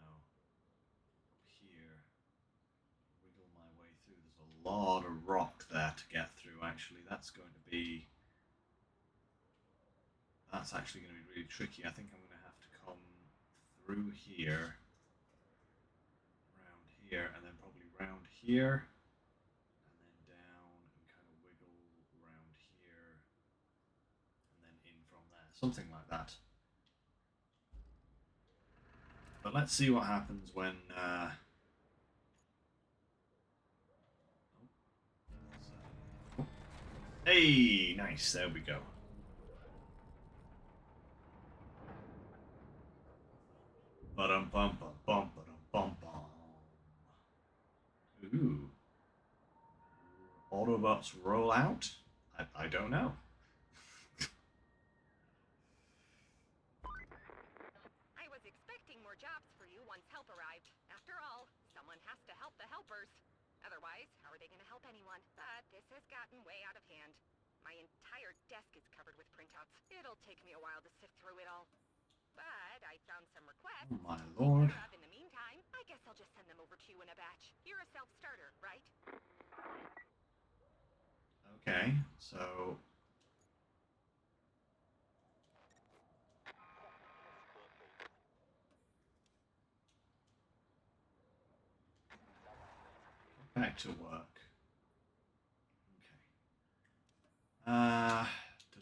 No, up here. Wiggle my way through. There's a lot of rock there to get through. Actually, that's actually going to be really tricky. I think I'm going to have to come through here, around here, and then probably round here, and then down and kind of wiggle around here, and then in from there. Something like that. But let's see what happens when... Hey, nice. There we go. Ba-dum bum bum bum ba-dum bum bum. Ooh. Autobots roll out? I don't know.
I was expecting more jobs for you once help arrived. After all, someone has to help the helpers. Otherwise, how are they going to help anyone? But this has gotten way out of hand. My entire desk is covered with printouts. It'll take me a while to sift through it all. But I found some requests.
Oh my lord.
In the meantime, I guess I'll just send them over to you in a batch. You're a self-starter, right?
Okay, so... connector work? Okay.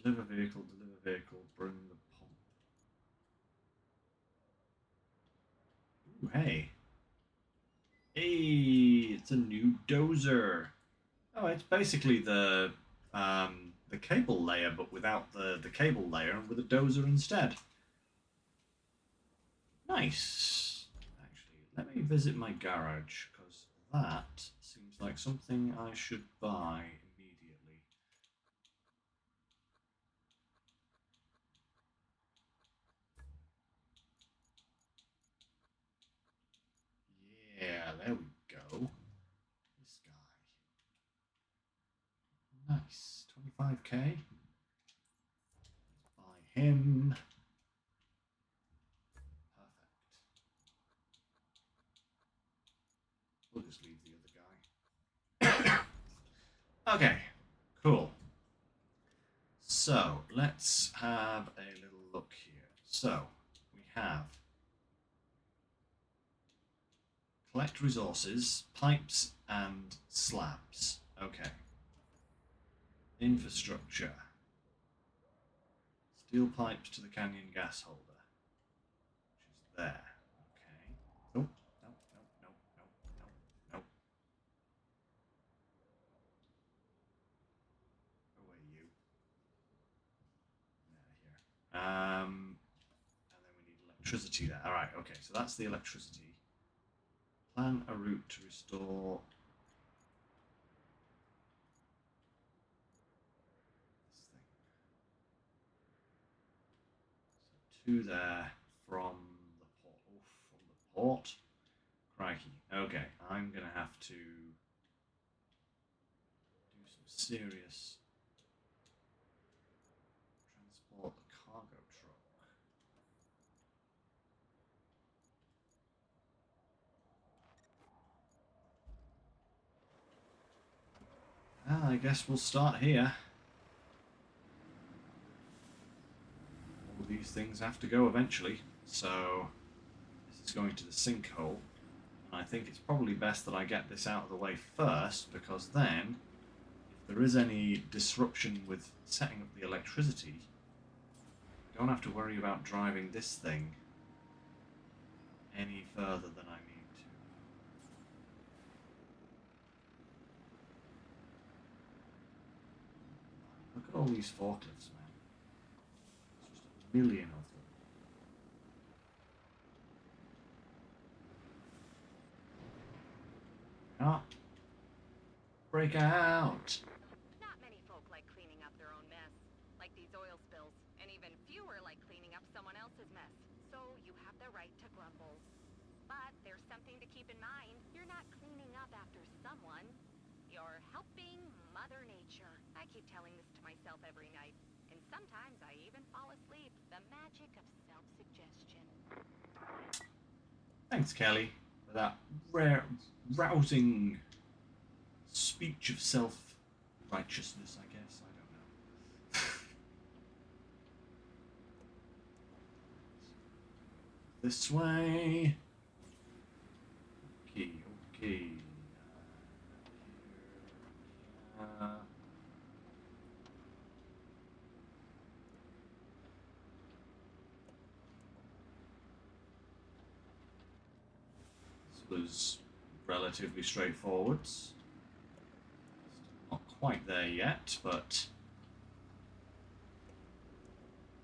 Deliver vehicle, bring the pump. Ooh, hey. Hey, it's a new dozer. Oh, it's basically the cable layer, but without the cable layer and with a dozer instead. Nice. Actually, let me visit my garage, because that seems like something I should buy immediately. Yeah, there we go. This guy. Nice. 25k. Buy him. Perfect. We'll just leave the other guy. Okay, cool. So let's have a little look here. So we have collect resources, pipes, and slabs. Okay. Infrastructure. Steel pipes to the canyon gas holder, which is there. Okay. Oh, no, no, no, no, no, no. Away you. Here. And then we need electricity there. All right. Okay. So that's the electricity. Plan a route to restore this thing. So two there from the port. Oof, from the port. Crikey. Okay. I'm gonna have to do some serious transport the cargo truck. Well, I guess we'll start here. All these things have to go eventually, so this is going to the sinkhole. And I think it's probably best that I get this out of the way first, because then, if there is any disruption with setting up the electricity, I don't have to worry about driving this thing any further than I need to. Look at all these forklifts, man. There's just a million of them. Ah, break out!
Not many folk like cleaning up their own mess, like these oil spills, and even fewer like cleaning up someone else's mess. So you have the right to grumble. But there's something to keep in mind. You're not cleaning up after someone. You're helping Mother Nature. I keep telling this to myself every night. And sometimes I even fall asleep. The magic of self-suggestion.
Thanks, Kelly, for that rare, rousing speech of self-righteousness, I guess. I don't know. This way. Okay, okay. This was relatively straightforward. Not quite there yet, but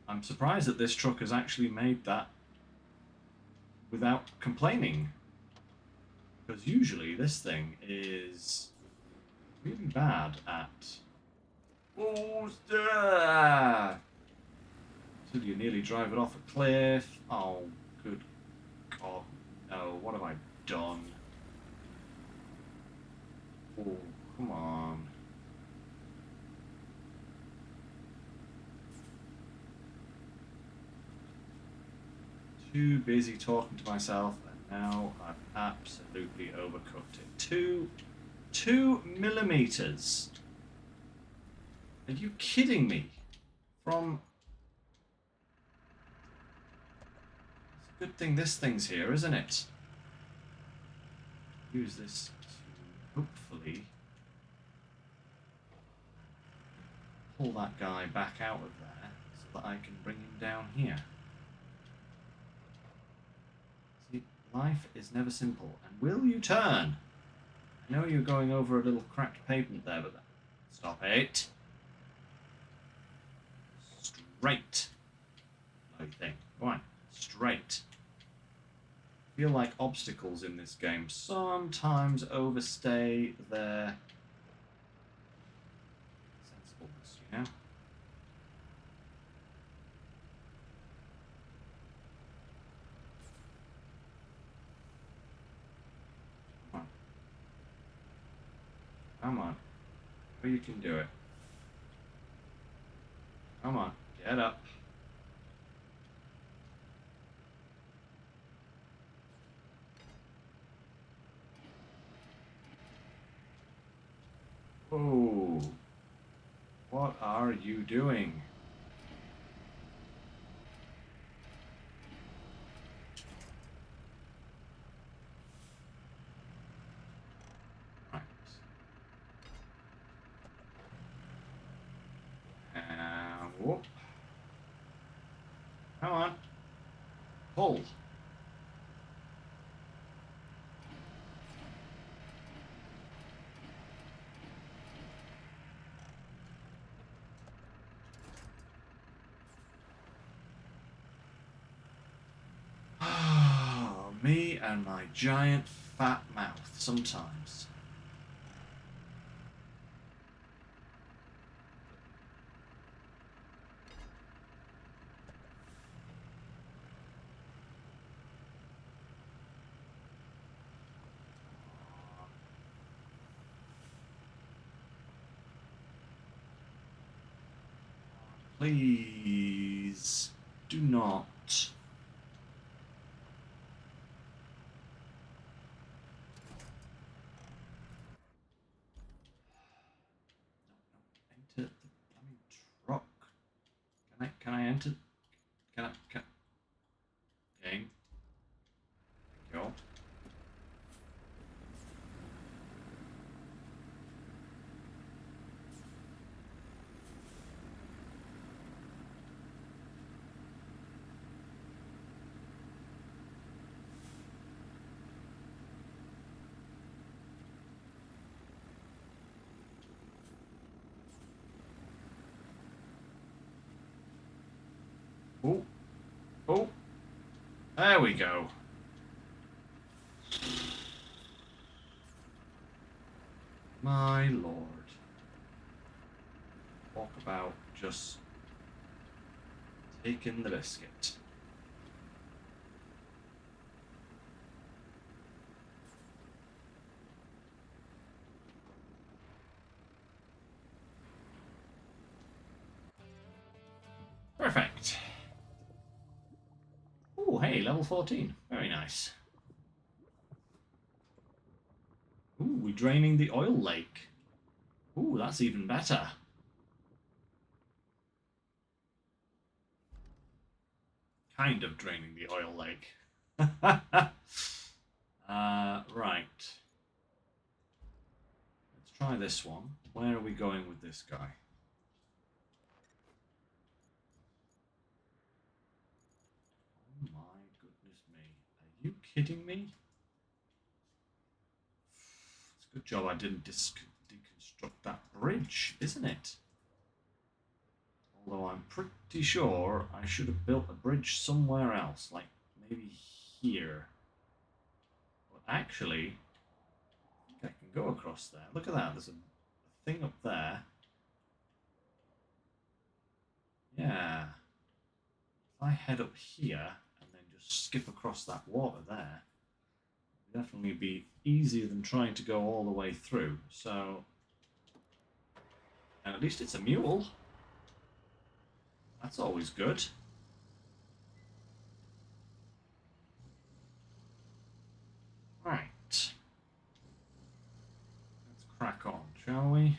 I'm surprised that this truck has actually made that without complaining. Because usually this thing is really bad at... Oh, till you nearly drive it off a cliff. Oh, good God. No, what have I done? Oh, come on. Too busy talking to myself, and now I've absolutely overcooked it. Two millimeters. Are you kidding me? From... It's a good thing this thing's here, isn't it? Use this hopefully pull that guy back out of there so that I can bring him down here. See, life is never simple. And will you turn? I know you're going over a little cracked pavement there, but stop it. Straight. Bloody thing. Go on. Straight. I feel like obstacles in this game sometimes overstay their sensibleness, you know? Come on. Come on. Oh, you can do it. Come on. Get up. Oh, what are you doing? Right. Whoop. Come on. Pull. Me and my giant fat mouth sometimes. Please do not. Enter the blooming truck. Can I enter? Can game? Thank you. Oh, oh, there we go. My lord. Talk about just taking the biscuit. Perfect. Oh, hey, level 14. Very nice. Ooh, we're draining the oil lake. Ooh, that's even better. Kind of draining the oil lake. Right. Let's try this one. Where are we going with this guy? Oh my goodness me. Are you kidding me? It's a good job I didn't deconstruct that bridge, isn't it? Although I'm pretty sure I should have built a bridge somewhere else, like maybe here. But actually, I think I can go across there. Look at that, there's a thing up there. Yeah. If I head up here and then just skip across that water there, it'll definitely be easier than trying to go all the way through. So, and at least it's a mule. That's always good. Right. Let's crack on, shall we?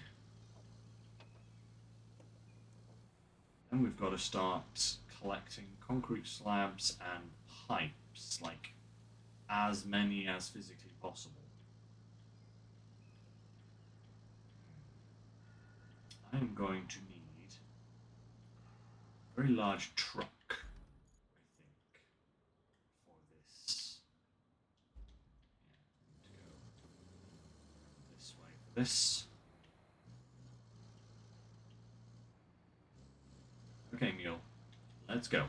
Then we've got to start collecting concrete slabs and pipes, like as many as physically possible. I am going to need a very large truck, I think, for this. Yeah, I need to go this way for this. Okay, mule, let's go.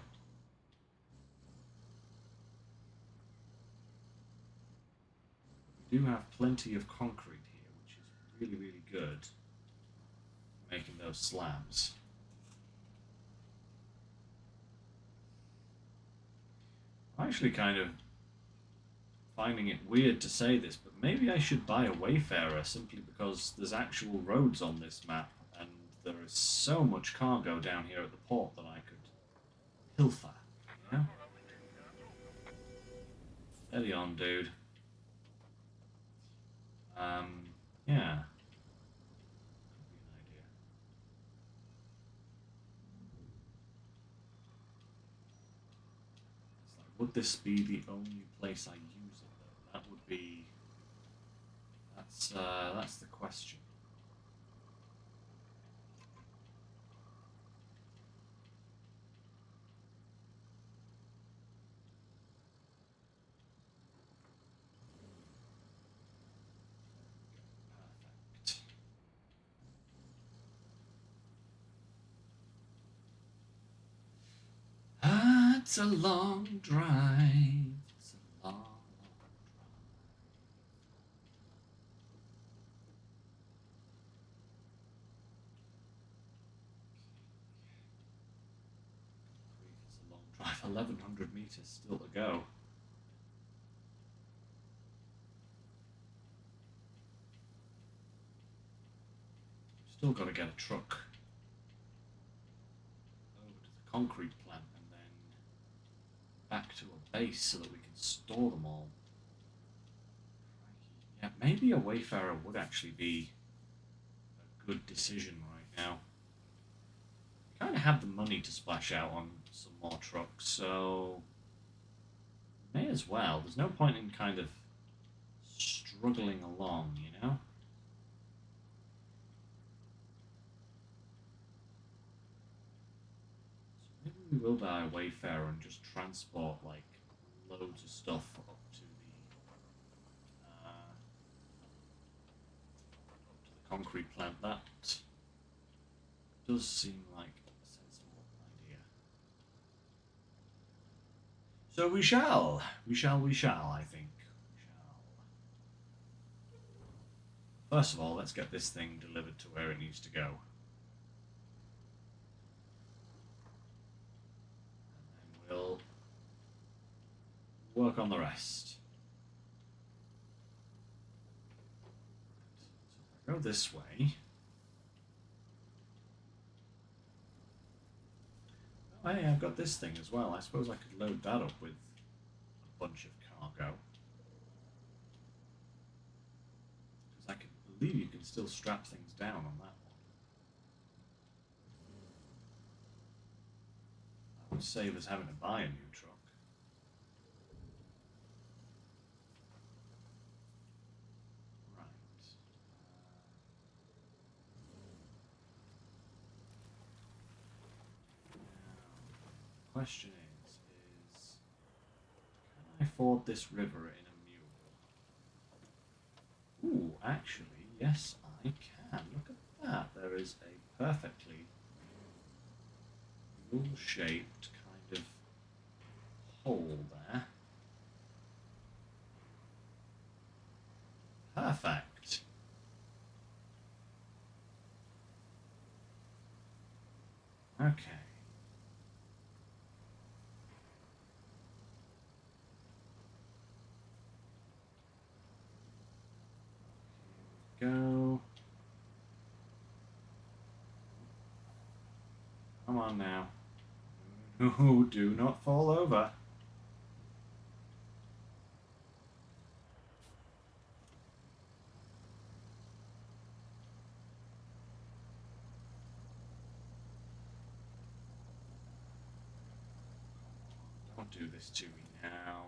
We do have plenty of concrete here, which is really, really good for making those slabs. I'm actually kind of finding it weird to say this, but maybe I should buy a Wayfarer simply because there's actual roads on this map, and there is so much cargo down here at the port that I could pilfer, you know? Steady on, dude. Yeah. Could be an idea. It's like, would this be the only place I use it, though? That would be... that's the question. Perfect. It's a long drive. It's a long, long drive. It's a long drive. 1,100 meters still to go. Still got to get a truck over to the concrete plant and then back to a base so that we can store them all. Yeah, maybe a Wayfarer would actually be a good decision right now. We kind of have the money to splash out on some more trucks, so may as well. There's no point in kind of struggling along, you know? So maybe we will buy a Wayfarer and just transport, like, loads of stuff up to the concrete plant. That does seem like a sensible idea. So we shall, I think. We shall. First of all, let's get this thing delivered to where it needs to go. And then we'll work on the rest. So if I go this way... Oh, hey, I've got this thing as well. I suppose I could load that up with a bunch of cargo. Because I can believe you can still strap things down on that one. That would save us having to buy a new truck. Right. Now, the question is can I ford this river in a mule? Ooh, actually, yes, I can. Look at that. There is a perfectly mule-shaped kind of hole there. Perfect. Okay. Go. Come on now. No, do not fall over. Don't do this to me now.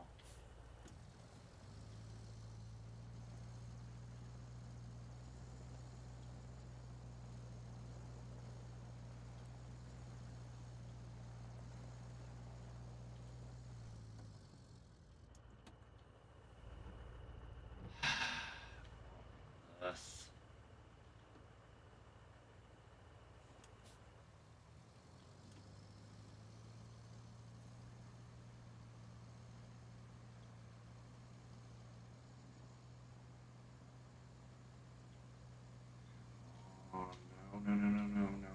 No, no, no, no, no, no,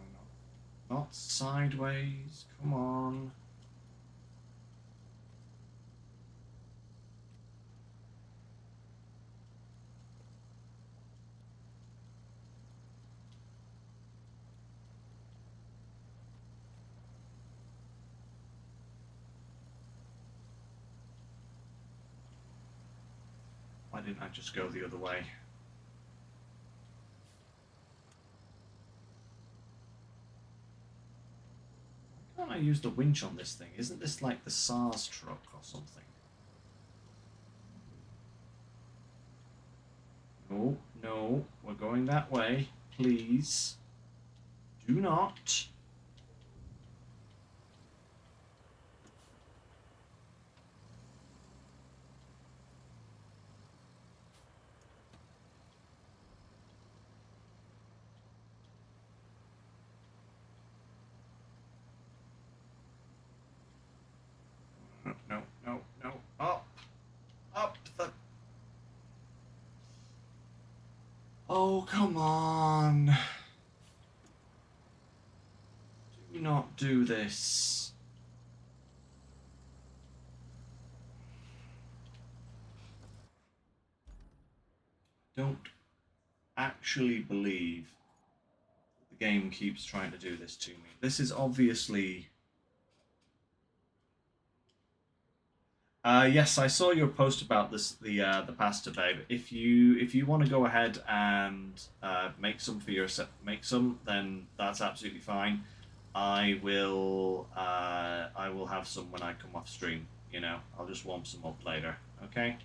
no. Not sideways. Come on. Why didn't I just go the other way? Why can't I use the winch on this thing? Isn't this like the SARS truck or something? No, no, we're going that way. Please. Do not. No, no, no, no. Up. Up the... Oh, come on. Do not do this. Don't actually believe the game keeps trying to do this to me. This is obviously... yes, I saw your post about this, the pasta, babe. If you want to go ahead and make some for yourself, then that's absolutely fine. I will have some when I come off stream. You know, I'll just warm some up later. Okay.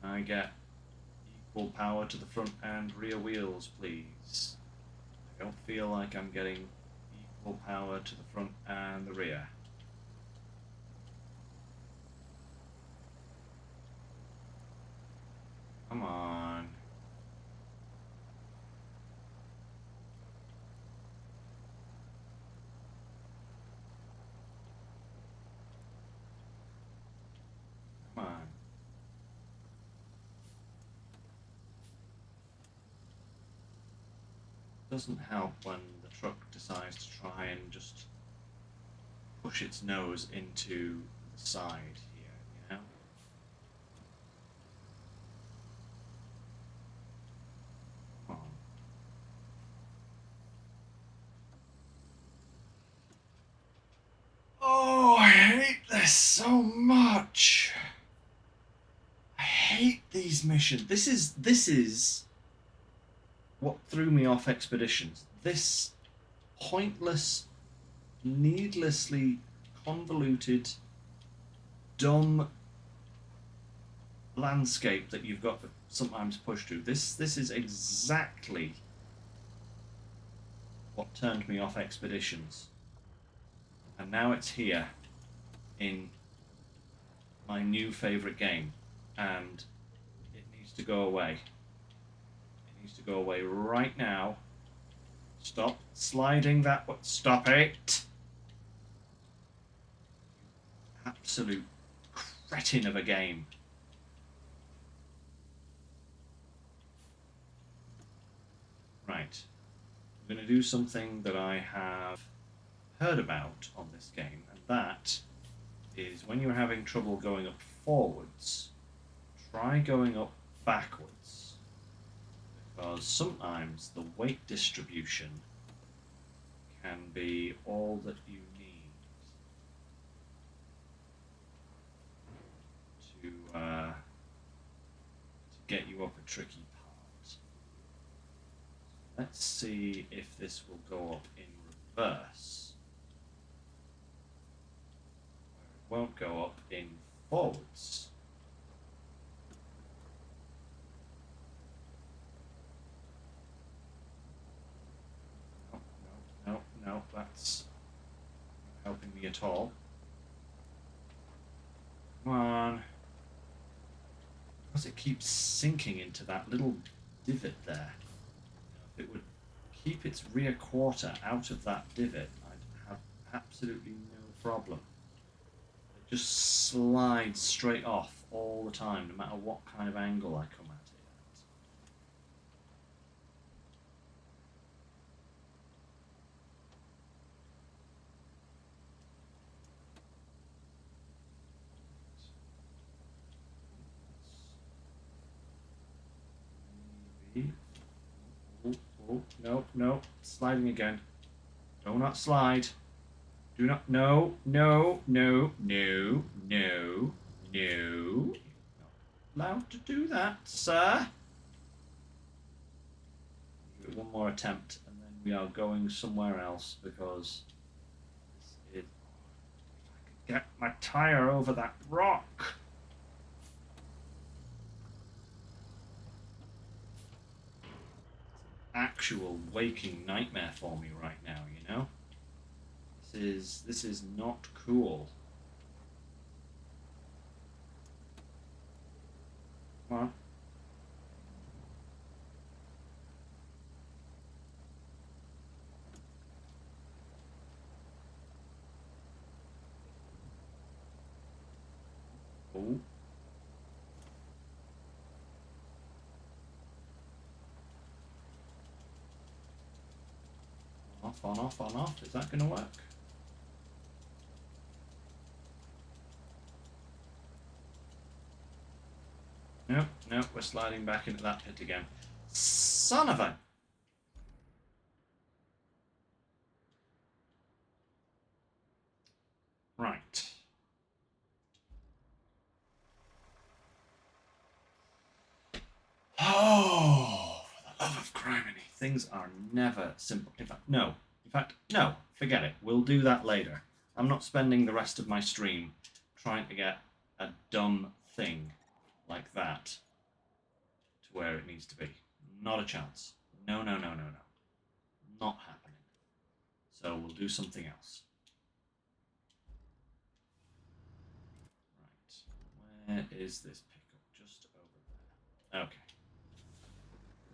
Can I get equal power to the front and rear wheels, please? I don't feel like I'm getting equal power to the front and the rear. Come on. Come on. Doesn't help when the truck decides to try and just push its nose into the side here, you know? Come on. Oh, I hate this so much. I hate these missions. This is what threw me off Expeditions. This pointless, needlessly convoluted, dumb landscape that you've got to sometimes push through. This is exactly what turned me off Expeditions. And now it's here in my new favourite game. And it needs to go away. It needs to go away right now. Stop sliding that way. Stop it! Absolute cretin of a game. Right. I'm going to do something that I have heard about on this game, and that is when you're having trouble going up forwards, try going up backwards, because sometimes the weight distribution can be all that you need to get you up a tricky part. Let's see if this will go up in reverse. It won't go up in forwards. No, that's not helping me at all. Come on. Because it keeps sinking into that little divot there. If it would keep its rear quarter out of that divot, I'd have absolutely no problem. It just slides straight off all the time, no matter what kind of angle I come at it at. Oh, oh, no, no. Sliding again. Do not slide. Do not. No, no, no, no, no, no. Not allowed to do that, sir. Give it one more attempt, and then we are going somewhere else because this is. If I could get my tire over that rock. Actual waking nightmare for me right now, you know? This is not cool. Come on. Oh. Off, on, off, on, off. Is that going to work? Nope, nope, we're sliding back into that pit again. Son of a... Right. Oh, for the love of criminy. Things are never simple. In fact, no. In fact, no. Forget it. We'll do that later. I'm not spending the rest of my stream trying to get a dumb thing like that to where it needs to be. Not a chance. No, no, no, no, no. Not happening. So we'll do something else. Right. Where is this pickup? Just over there. Okay.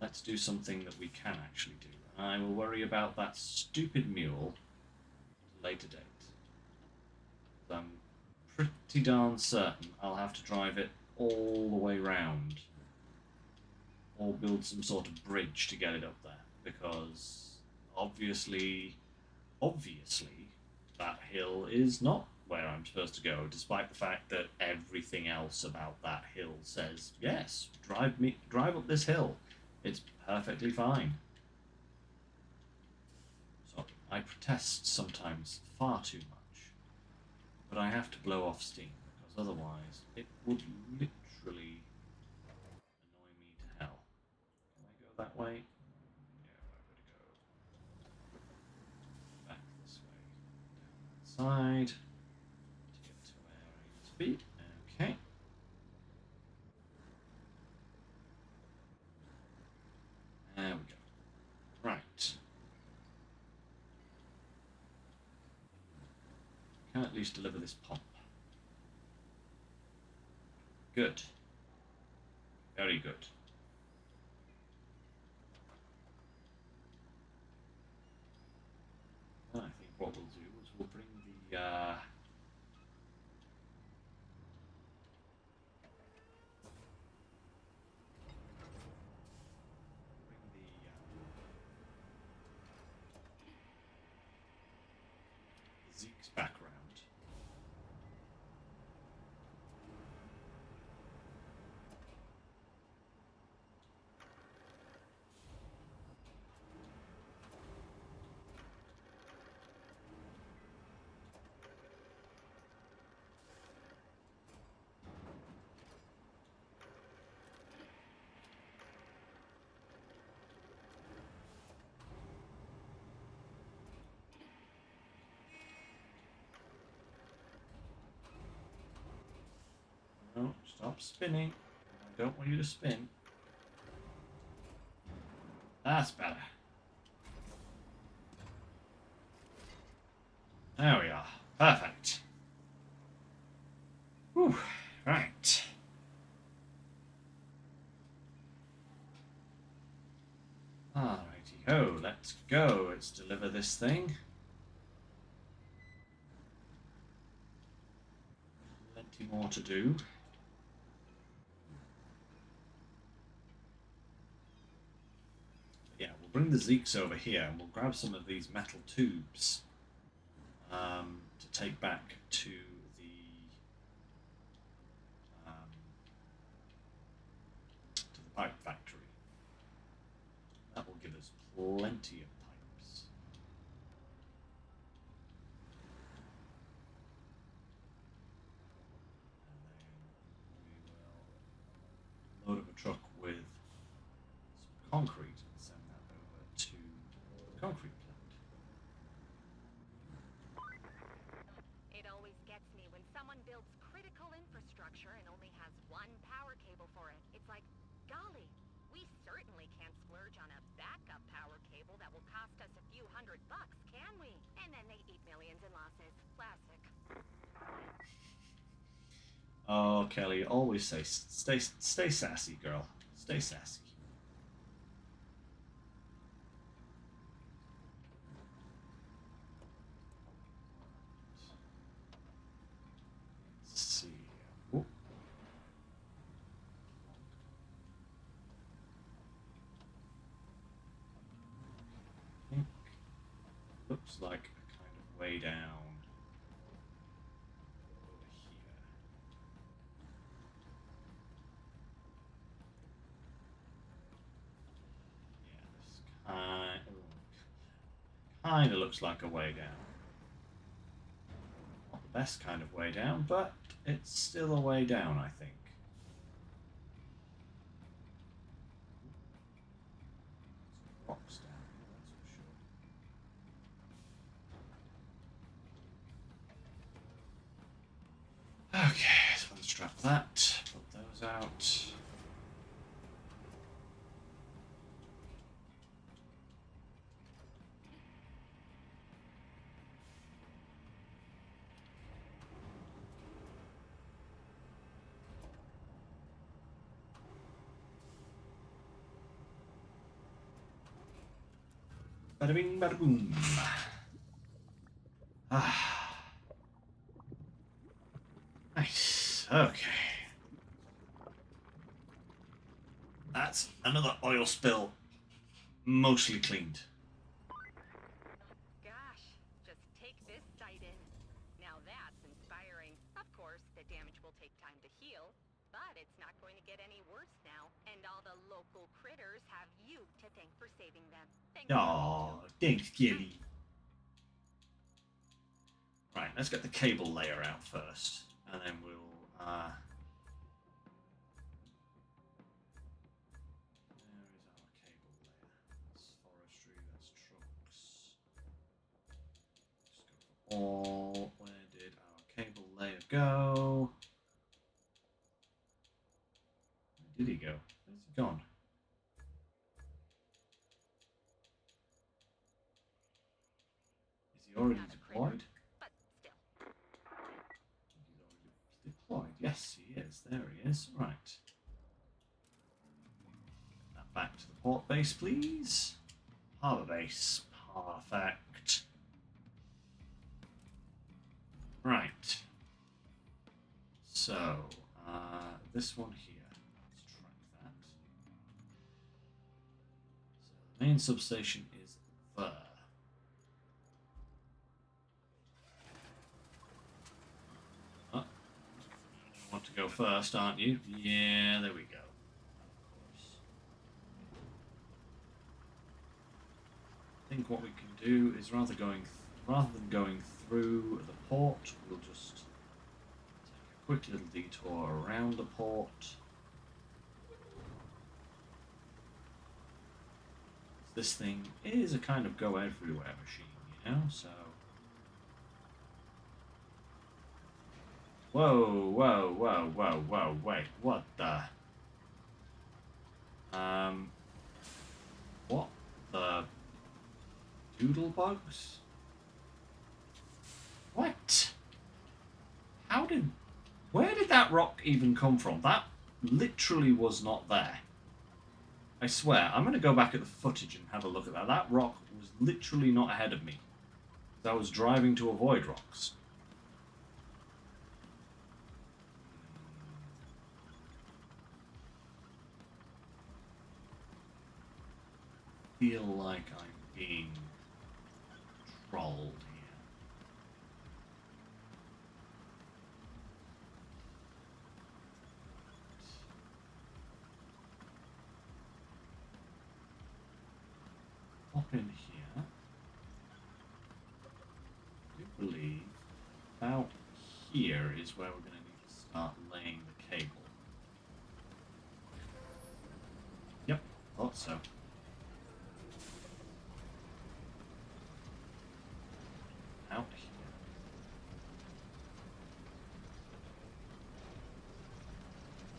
Let's do something that we can actually do. I will worry about that stupid mule at a later date. I'm pretty darn certain I'll have to drive it all the way round. Or build some sort of bridge to get it up there. Because obviously, that hill is not where I'm supposed to go, despite the fact that everything else about that hill says, yes, drive up this hill. It's perfectly fine. So I protest sometimes far too much, but I have to blow off steam because otherwise it would literally annoy me to hell. Can I go that way? No, I've got to go back this way, down that side to get to where I need to be. Okay. There we go. Right. Can at least deliver this pump. Good. Very good. I think what we'll do is we'll bring the Zeke's back round. No, stop spinning. I don't want you to spin. That's better. There we are. Perfect. Whew. Right. Alrighty ho, let's go. Let's deliver this thing. Plenty more to do. Yeah, we'll bring the Zeeks over here and we'll grab some of these metal tubes to take back to the pipe factory. plenty of pipes. And then we will load up a truck with some concrete and send that over to the concrete plant.
It always gets me when someone builds critical infrastructure and only has one power cable for it. It's like, golly, we certainly can't splurge on a backup power cable that will cost us a few $100, can we? And then they eat millions in losses. Classic.
Oh, Kelly, always say, stay sassy, girl. Stay sassy. Let's see. Oh. I think looks like a kind of way down over here. Yeah, this kind of looks like a way down. Not the best kind of way down, but it's still a way down, I think. Some rocks down here, that's for sure. Okay, so let's drop that. Put those out. Bada bing, bada boom. Ah. Nice. Okay. That's another oil spill. Mostly cleaned.
Gosh, just take this sight in. Now that's inspiring. Of course, the damage will take time to heal, but it's not going to get any worse now. And all the local critters have you to thank for saving them. Thanks.
Aw, thanks, Gilly. Right, let's get the cable layer out first, and then we'll. Where is our cable layer? That's forestry, that's trucks. Let's go for all. Where did our cable layer go? Where did he go? Where's he gone? Is he already deployed?
But still.
He's already deployed. Yes, he is. There he is. Right. Get that back to the port base, please. Harbour base. Perfect. Right. So, this one here. Let's track that. So, the main substation is there. Oh, you want to go first, aren't you? Yeah, there we go. Of course. I think what we can do is rather than going through the port, we'll just take a quick little detour around the port. This thing is a kind of go everywhere machine, you know, so. Whoa, whoa, whoa, whoa, whoa, wait, what the? What the doodle bugs? What? Where did that rock even come from? That literally was not there. I swear, I'm going to go back at the footage and have a look at that. That rock was literally not ahead of me. I was driving to avoid rocks. I feel like I'm being trolled here. pop in here. I do believe about here is where we're going to need to start laying the cable. Yep, thought so. Out here.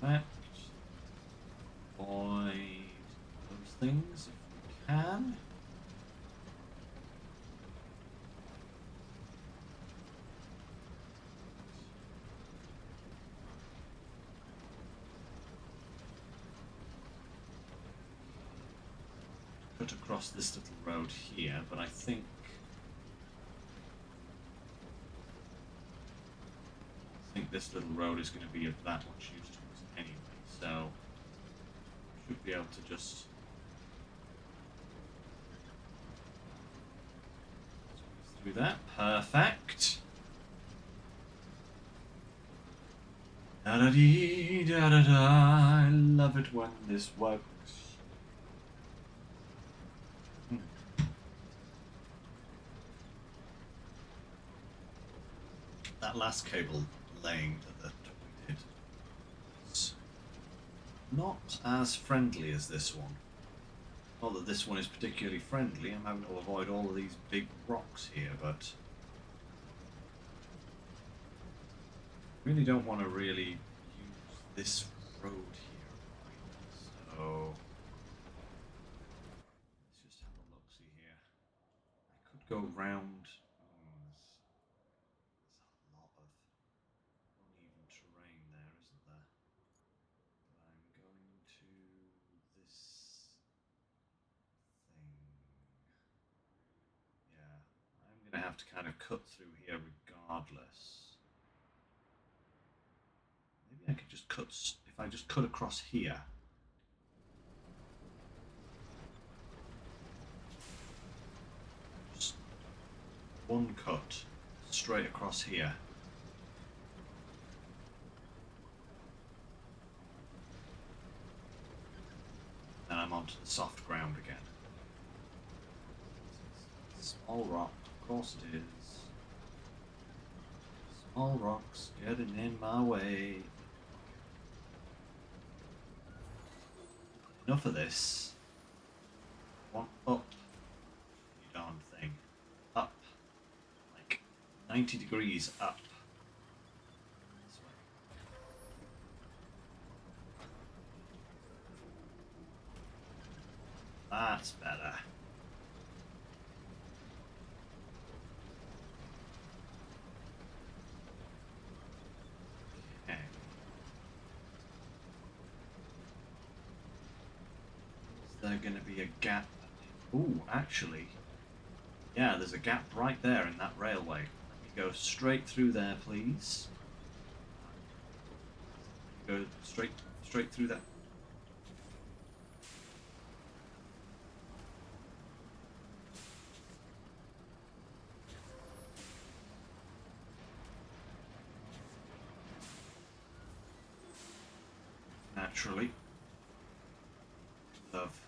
That. Avoid those things if we can. Cut across this little road here, but I think this little road is going to be of that much use to us anyway, so we should be able to just squeeze through that. Perfect. Da da dee da da da. I love it when this works. That last cable laying that we did was not as friendly as this one. Not that this one is particularly friendly, I'm having to avoid all of these big rocks here, but I really don't want to really use this road here, right? So let's just have a look-see here. I could go round. Terrain there, isn't there? But I'm going to this thing. Yeah, I'm going to have to kind of cut through here regardless. Maybe I could just cut, if I just cut across here. Just one cut straight across here. Then I'm onto the soft ground again. Small rock, of course it is. Small rocks getting in my way. Enough of this. One up, you darn thing. Up. Like 90 degrees up. This way. That's better. Okay. Is there going to be a gap? Ooh, actually. Yeah, there's a gap right there in that railway. Let me go straight through there, please. Go straight through that. Naturally. Love.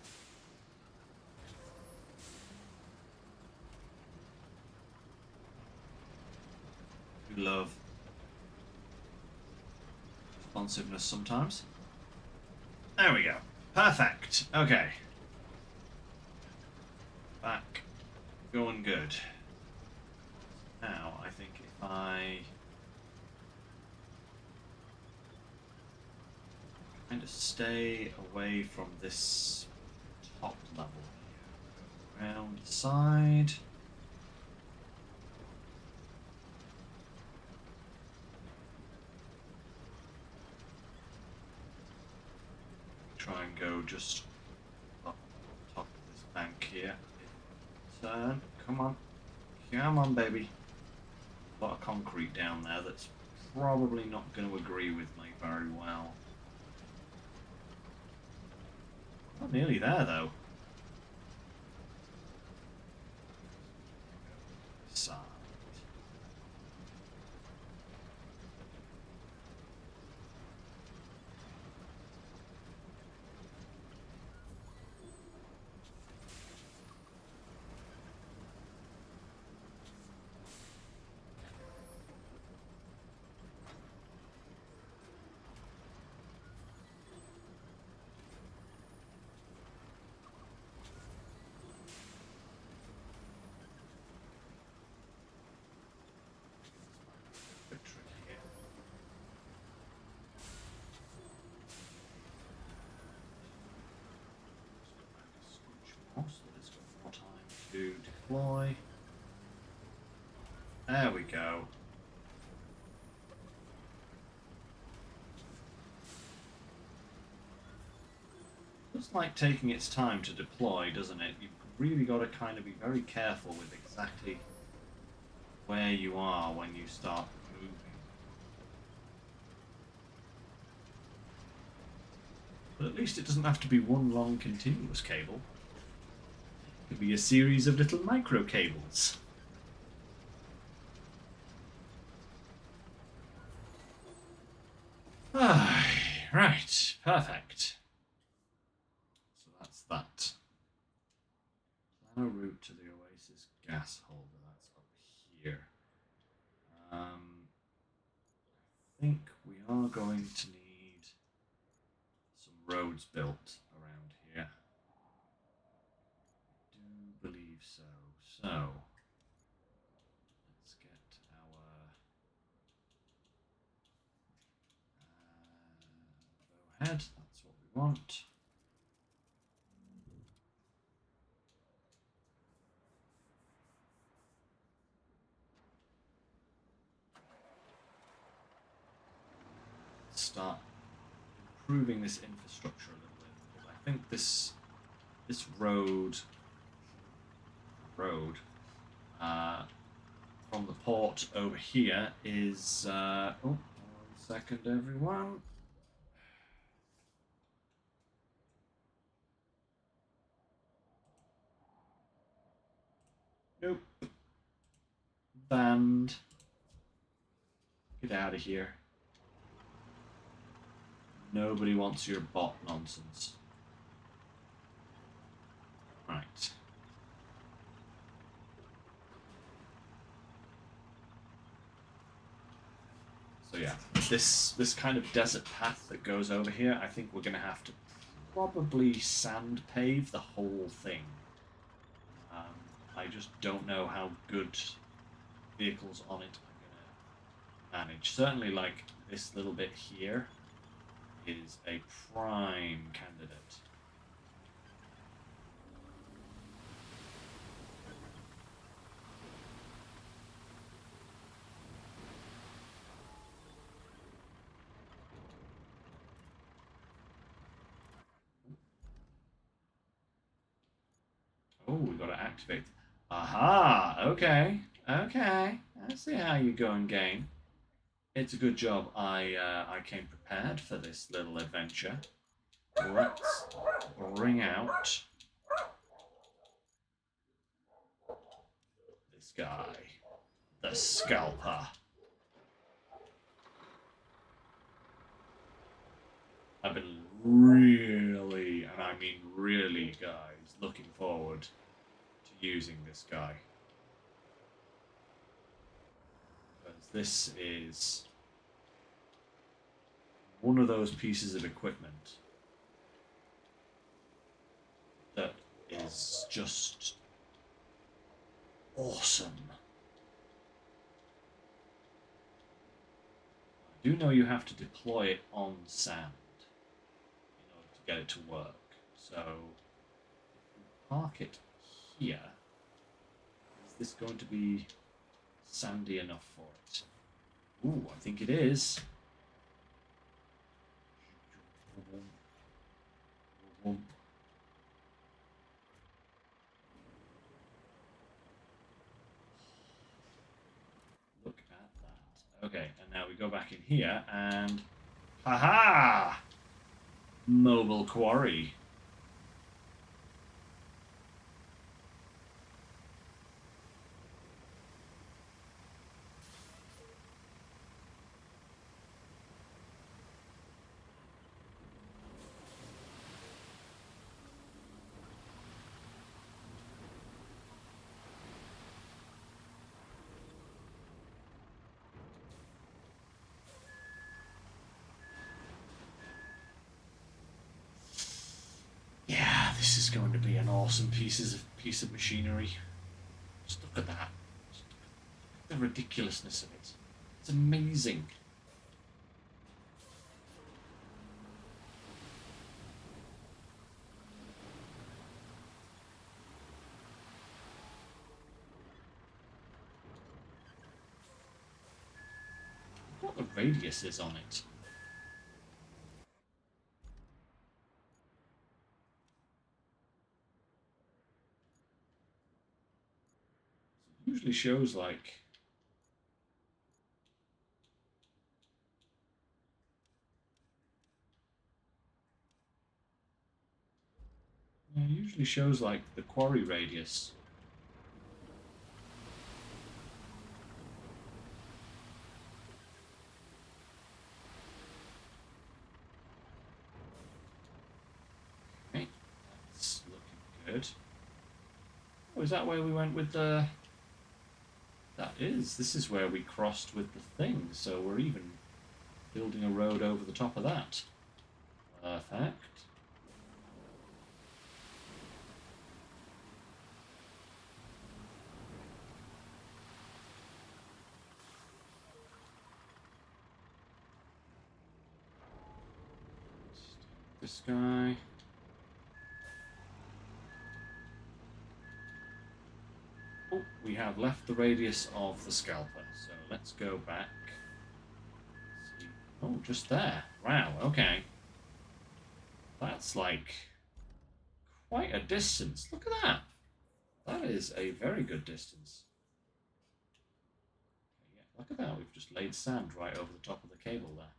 We love responsiveness sometimes. There we go. Perfect. Okay. Back. Going good. Now, I think if I kind of stay away from this top level here, around the side. Try and go just up top of this bank here. Turn. Come on. Come on, baby. A lot of concrete down there that's probably not going to agree with me very well. Not nearly there, though. Side. deploy. There we go. Just like taking its time to deploy, doesn't it? You've really got to kind of be very careful with exactly where you are when you start moving. But at least it doesn't have to be one long continuous cable. It could be a series of little micro cables. Ah, right, perfect. So that's that. Plan a route to the Oasis gas holder. That's up here. I think we are going to need some roads built around here. I do believe so. So let's get our bowhead. That's what we want. Start improving this infrastructure a little bit, because I think this road from the port over here is oh, 1 second everyone. Nope. Banned. Get out of here. Nobody wants your bot nonsense. Right. So yeah, this kind of desert path that goes over here, I think we're going to have to probably sand pave the whole thing. I just don't know how good vehicles on it are going to manage. Certainly, like this little bit here is a prime candidate. Oh, we got to activate. Aha! Okay, okay. I see how you go in game. It's a good job I came prepared for this little adventure. Let's bring out this guy, the Scalper. I've been really, and I mean really, guys, looking forward to using this guy. Because this is one of those pieces of equipment that is just awesome. I do know you have to deploy it on sand in order to get it to work. So if we park it here, is this going to be sandy enough for it? Ooh, I think it is. Look at that. Okay, and now we go back in here and haha! Mobile quarry. Yeah, this is going to be an awesome piece of machinery. Just look at that. Just look at the ridiculousness of it. It's amazing. radius is on it. It usually shows like it usually shows like the quarry radius. Okay, that's looking good. Oh, is that where we went with the... That is. This is where we crossed with the thing, so we're even building a road over the top of that. Perfect. This guy. Oh, we have left the radius of the scalper, so let's go back. See. Oh, just there. Wow, okay. That's like quite a distance. Look at that. That is a very good distance. Okay, yeah, look at that. We've just laid sand right over the top of the cable there.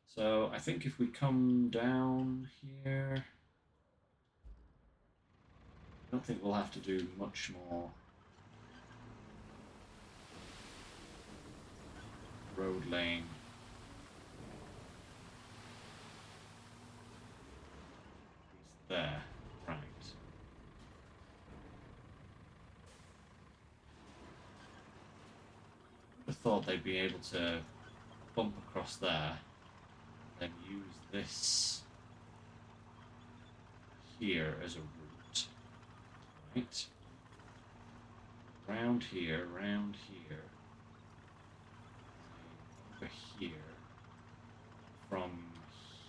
So I think if we come down here, I don't think we'll have to do much more road laying. There, right. I thought they'd be able to bump across there, then use this here as a route, right? Round here, over here. From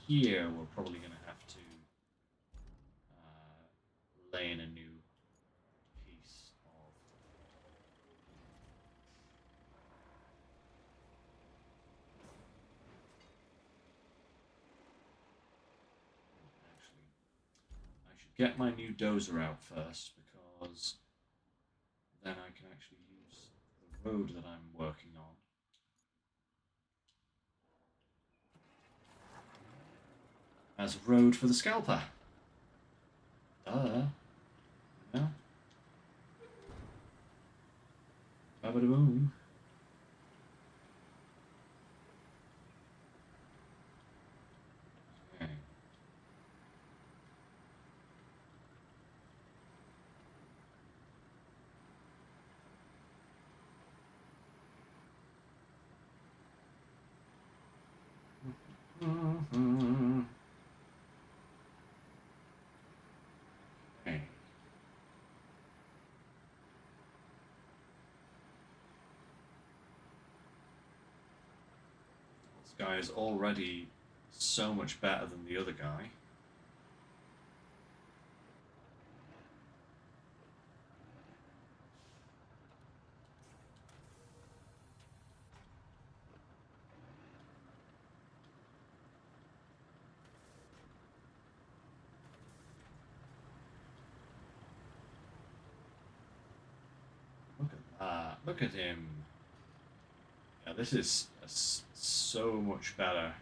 here, we're probably going to have to lay in a new piece of... Actually, I should get my new dozer out first, because then I can actually use the road that I'm working on as a road for the scalper. Duh. Yeah. Ba-ba-da-boom. Okay. Okay. This guy is already so much better than the other guy. Look at that. Look at him. Yeah, this is so much better.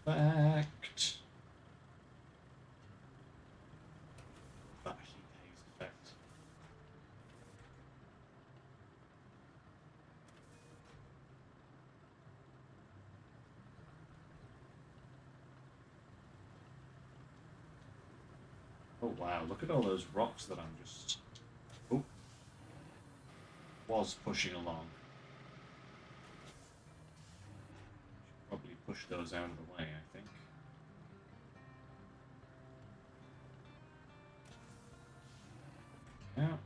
Perfect. That heat haze effect. Oh wow, look at all those rocks that I'm just... Oh. Was pushing along. Should probably push those out of the way, I think. Yeah.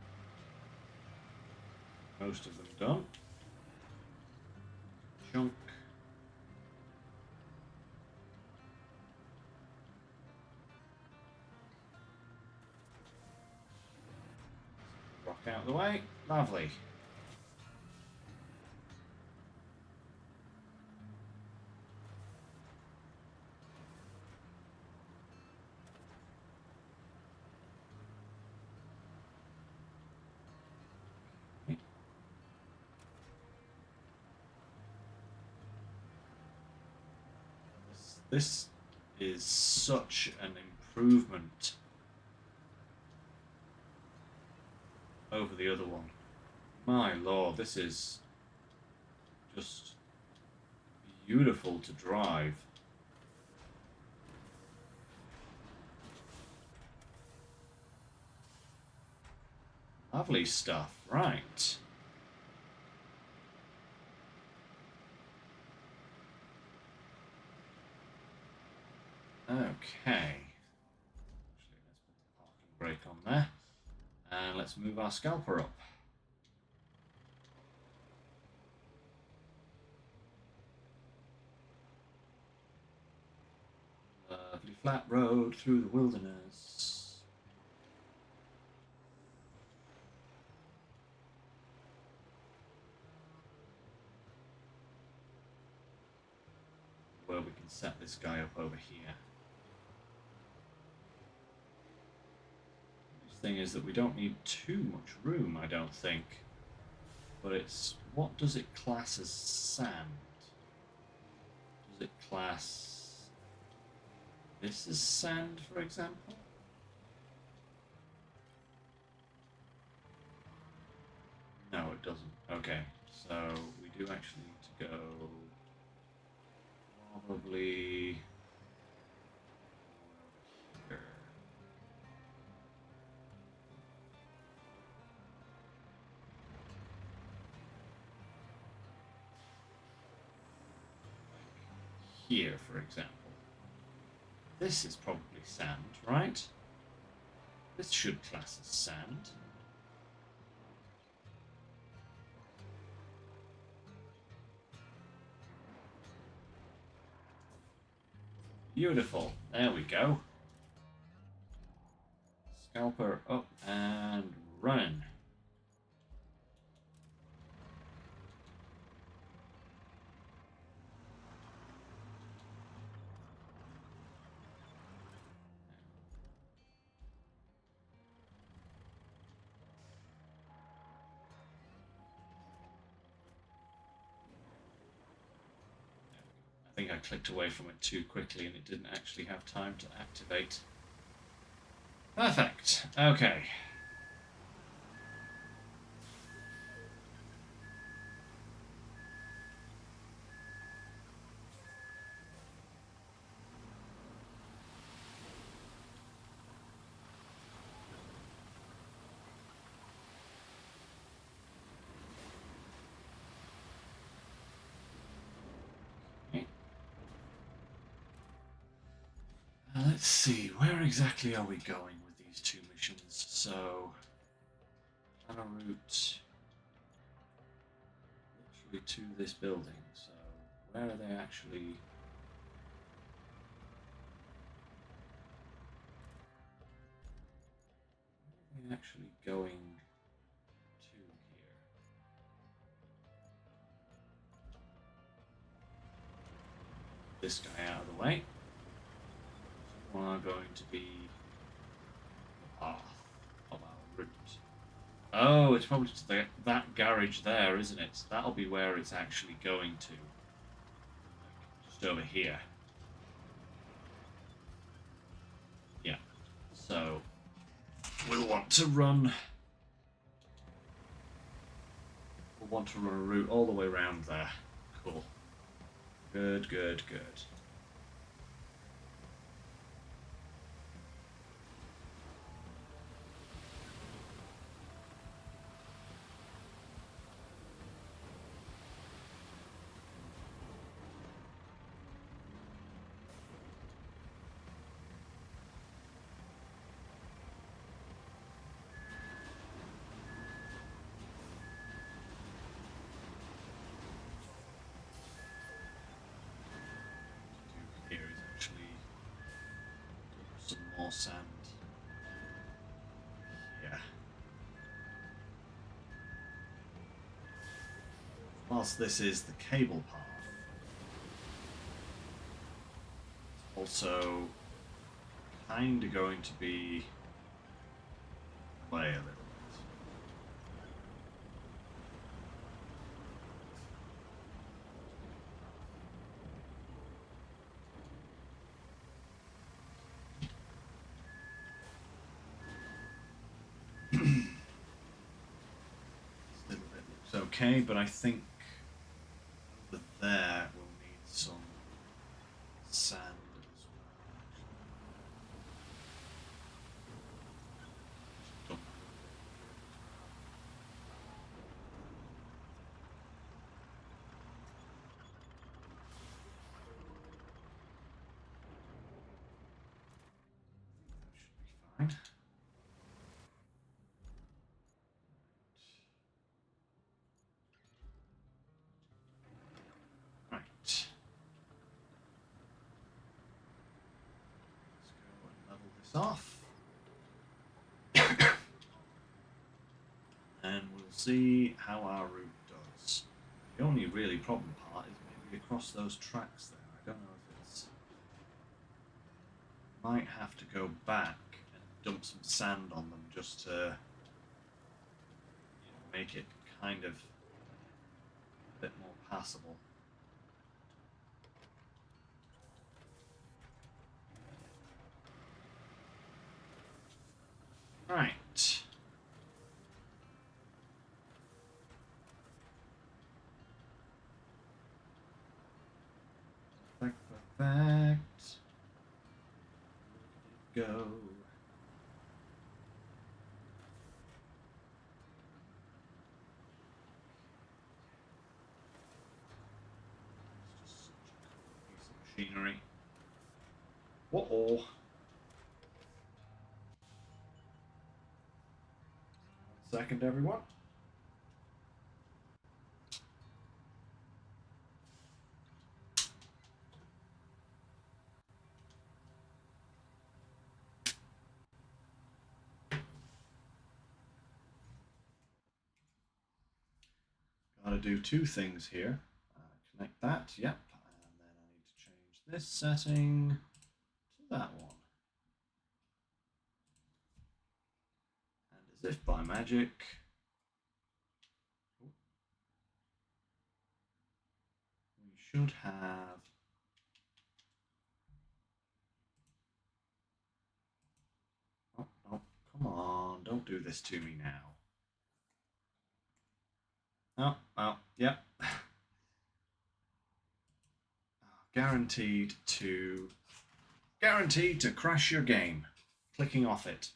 Most of them done. Chunk. Block out of the way. Lovely. This is such an improvement over the other one. My lord, this is just beautiful to drive. Lovely stuff, right. Okay. Actually, let's put the parking brake on there. And let's move our scalper up. Lovely flat road through the wilderness. Where we can set this guy up over here. The thing is that we don't need too much room, I don't think. But it's, what does it class as sand? Does it class this as sand, for example? No, it doesn't. Okay, so we do actually need to go probably here. Here, for example. This is probably sand, right? This should class as sand. Beautiful. There we go. Scalper up and running. I think I clicked away from it too quickly and it didn't actually have time to activate. Perfect. Okay. Let's see, where exactly are we going with these two missions? So, on a route literally to this building. So, where are they actually? Where are they actually going to here? This guy out of the way. We are going to be the path of our route. Oh, it's probably just that garage there, isn't it? That'll be where it's actually going to. Just over here. Yeah. So, we'll want to run... We'll want to run a route all the way around there. Cool. Good, good, good. Some more sand. Yeah. whilst this is the cable path, it's also kind of going to be play a little bit. This little bit looks okay, but I think over there we'll need some sand as well. That should be fine. Right. Let's go and level this off. And we'll see how our route does. The only really problem part is maybe across those tracks there. I don't know if it's... Might have to go back and dump some sand on them just to make it kind of a bit more passable. Right. Perfect. Go. It's just such a cool piece of machinery. Uh-oh. 1 second, everyone. Got to do 2 things here. Connect that, yep. And then I need to change this setting to that one. And as if by magic, we should have... Oh, oh, come on, don't do this to me now. Oh, well, yep. Guaranteed to crash your game. Clicking off it.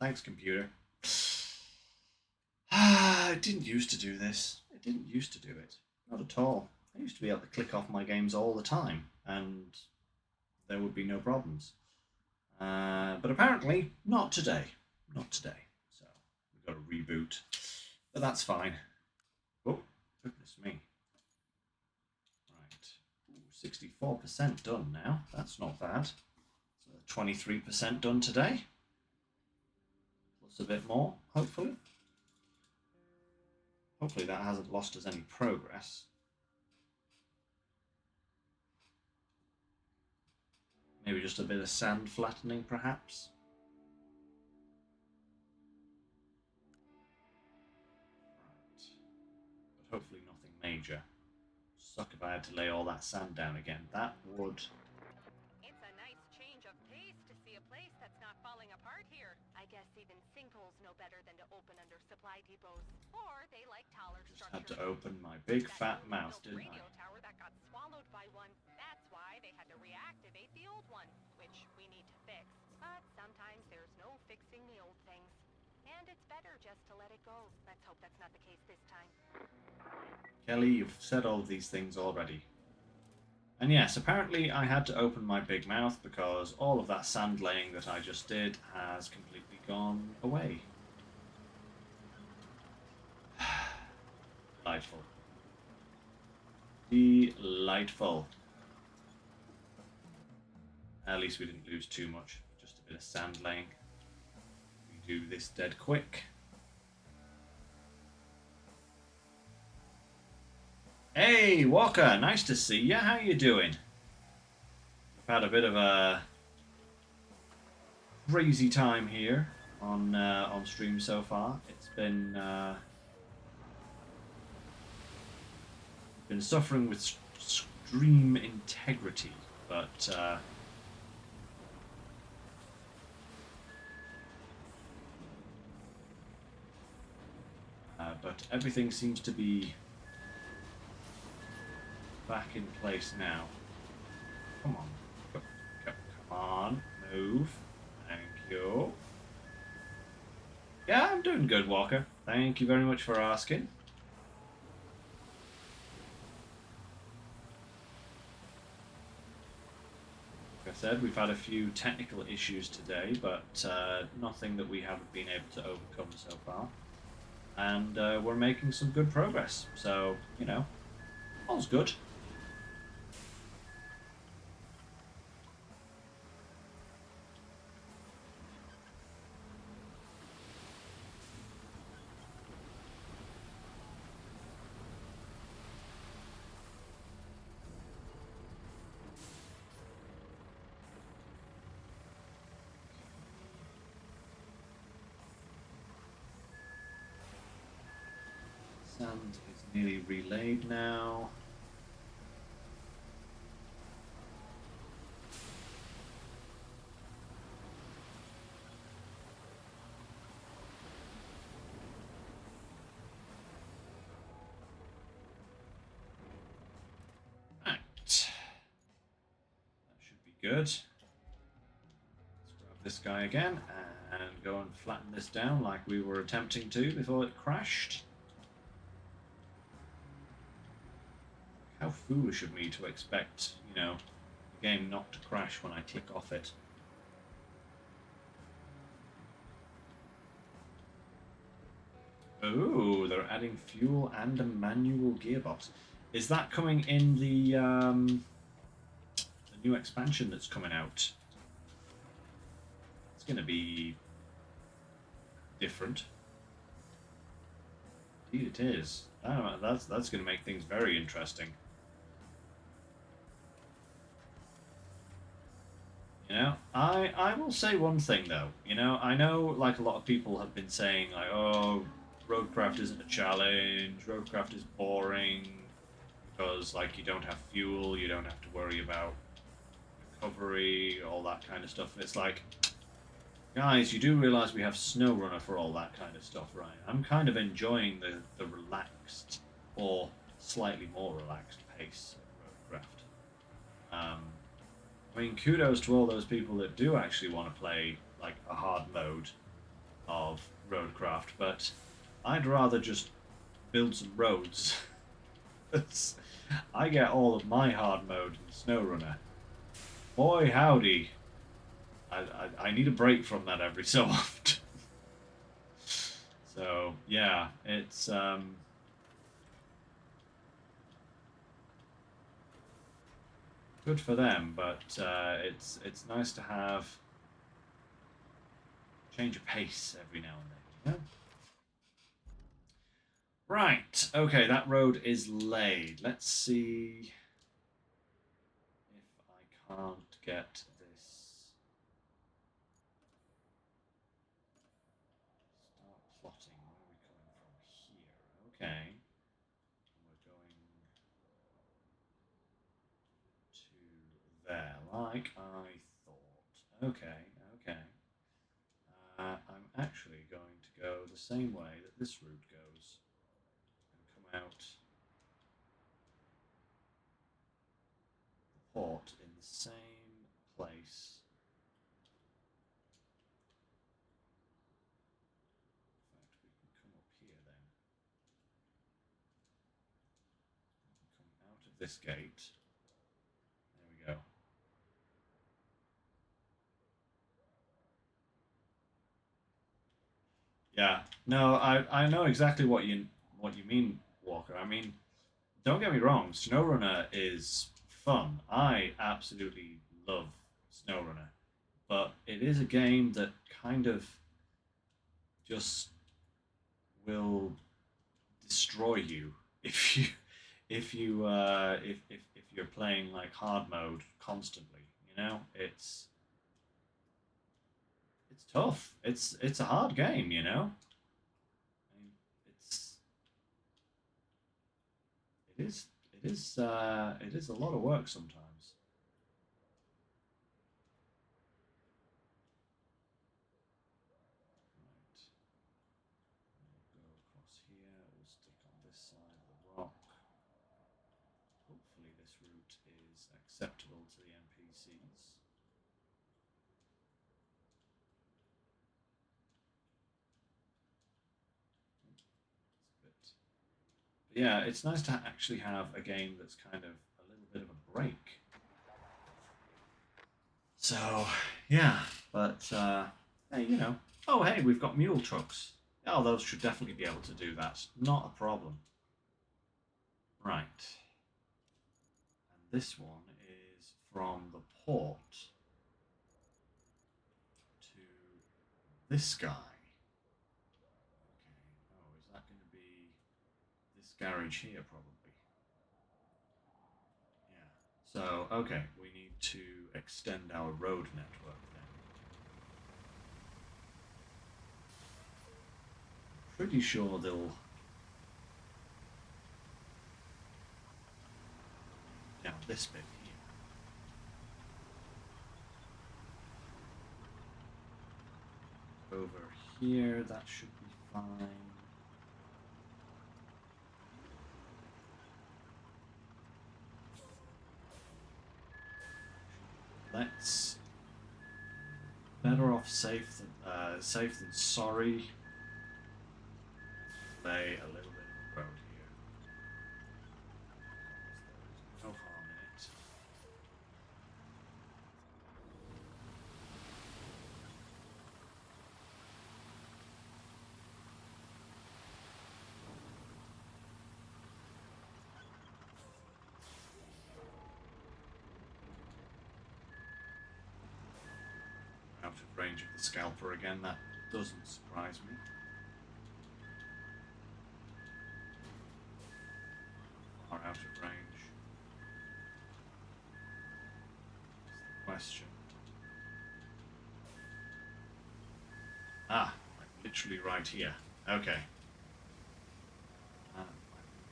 Thanks, computer. It didn't used to do this. It didn't used to do it. Not at all. I used to be able to click off my games all the time, and there would be no problems. But apparently, not today. Not today. So, we've got to reboot. But that's fine. Oh, goodness me. 64% done now. That's not bad. So 23% done today. Plus a bit more, hopefully. Hopefully that hasn't lost us any progress. Maybe just a bit of sand flattening, perhaps. Right. But hopefully nothing major. Suck if I had to lay all that sand down again. That would...
It's a nice change of pace to see a place that's not falling apart here. I guess even sinkholes know better than to open under supply depots. Or they like taller structures.
Had to open my big fat mouth, didn't I?
Radio tower that got swallowed by one. That's why they had to reactivate the old one, which we need to fix. But sometimes there's no fixing the old things. And it's better just to let it go. Let's hope that's not the case this time.
Kelly, you've said all of these things already. And yes, apparently I had to open my big mouth because all of that sand laying that I just did has completely gone away. Delightful. Delightful. At least we didn't lose too much. Just a bit of sand laying. We do this dead quick. Hey, Walker, nice to see you. How you doing? We've had a bit of a crazy time here on stream so far. It's been suffering with stream integrity, but everything seems to be back in place now. Come on, come on, move. Thank you. Yeah, I'm doing good, Walker. Thank you very much for asking. Like I said, we've had a few technical issues today, but nothing that we haven't been able to overcome so far. And we're making some good progress. So, you know, all's good. Sand is nearly relayed now. Right. That should be good. Let's grab this guy again and go and flatten this down like we were attempting to before it crashed. How foolish of me to expect, you know, the game not to crash when I click off it. Oh, they're adding fuel and a manual gearbox. Is that coming in the new expansion that's coming out? It's going to be different. Indeed it is. Oh, that's going to make things very interesting. You know, I will say one thing though. You know, I know like a lot of people have been saying like, oh, Roadcraft isn't a challenge. Roadcraft is boring because like you don't have fuel, you don't have to worry about recovery, all that kind of stuff. And it's like, guys, you do realize we have SnowRunner for all that kind of stuff, right? I'm kind of enjoying the relaxed or slightly more relaxed pace of Roadcraft. I mean, kudos to all those people that do actually want to play like a hard mode of Roadcraft, but I'd rather just build some roads. I get all of my hard mode in SnowRunner. Boy, howdy. I need a break from that every so often. So, yeah, it's good for them, but it's nice to have change of pace every now and then. You know? Right. Okay, that road is laid. Let's see if I can't get this. Start plotting. Where are we coming from here? Okay. We're going to there, like I thought. Okay, okay. I'm actually going to go the same way that this route goes and come out the port in the same place. In fact, we can come up here then. We can come out of this gate. There we go. Yeah. No, I know exactly what you mean, Walker. I mean, don't get me wrong, SnowRunner is fun. I absolutely love SnowRunner, but it is a game that kind of just will destroy you if if you if you're playing like hard mode constantly, you know, it's tough. It's a hard game, you know. I mean, it's it is a lot of work sometimes. Right. We'll go across here. We'll stick on this side of the rock. Hopefully this route is acceptable to the NPCs. But yeah, it's nice to actually have a game that's kind of a little bit of a break. So, yeah, but hey, you know, oh hey, we've got mule trucks. Oh, those should definitely be able to do that. Not a problem. Right. And this one is from the port to this guy. Okay. Oh, is that going to be this garage here, probably? Yeah. So, okay, we need to extend our road network then. Pretty sure they'll down this bit here. Over here, that should be fine. Let's better off safe than sorry. Lay a little bit of a road here. There's no harm in it. Out of range of the scalper again, that doesn't surprise me. Far out of range. That's the question. Ah, like literally right here. Okay. I move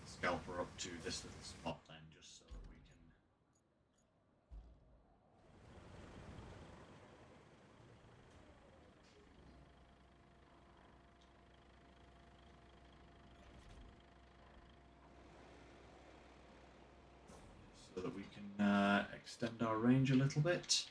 the scalper up to this little spot then, just so that we can. So that we can extend our range a little bit.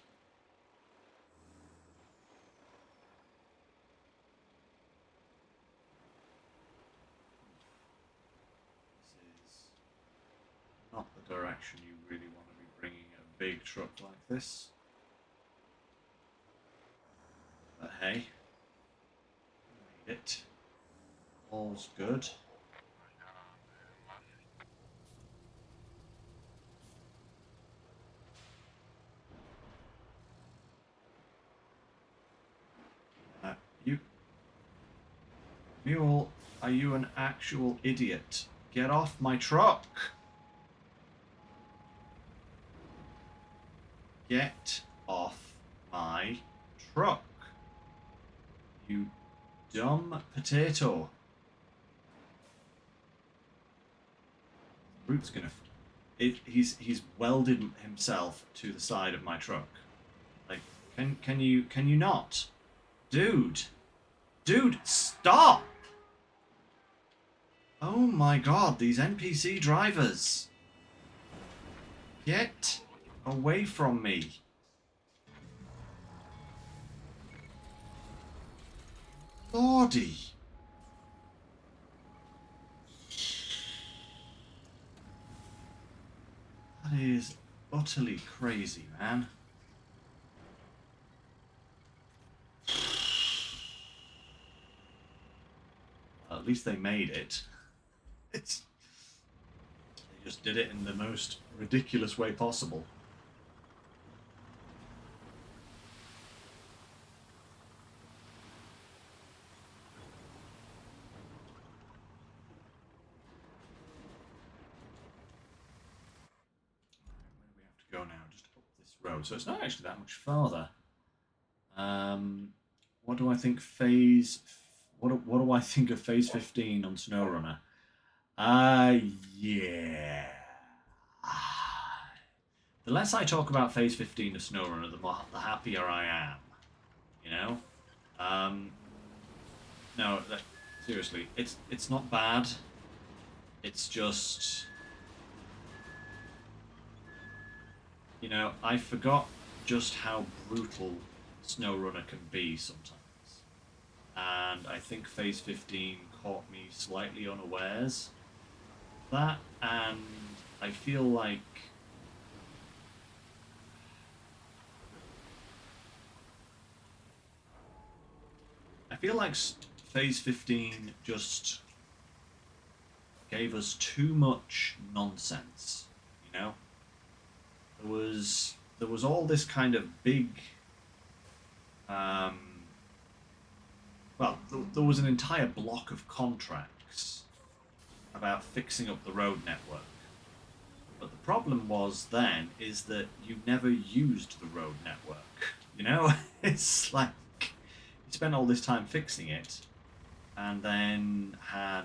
Not the direction you really want to be bringing a big truck like this. But hey, made it. All's good. You, Mule, are you an actual idiot? Get off my truck! Get off my truck! You dumb potato. Root's gonna. He's welded himself to the side of my truck. Like, can you not, dude? Dude, stop! Oh my god, these NPC drivers! Get away from me! Lordy! That is utterly crazy, man. Well, at least they made it. They just did it in the most ridiculous way possible. the road, so it's not actually that much farther. What do I think phase? What do I think of phase 15 on SnowRunner? Yeah. The less I talk about phase 15 of SnowRunner, the happier I am. You know. No, seriously, it's not bad. It's just, you know, I forgot just how brutal SnowRunner can be sometimes. And I think Phase 15 caught me slightly unawares. That, and I feel like Phase 15 just gave us too much nonsense, you know? There was all this kind of big um, there was an entire block of contracts about fixing up the road network. But the problem was then is that you never used the road network. You know, it's like you spent all this time fixing it, and then had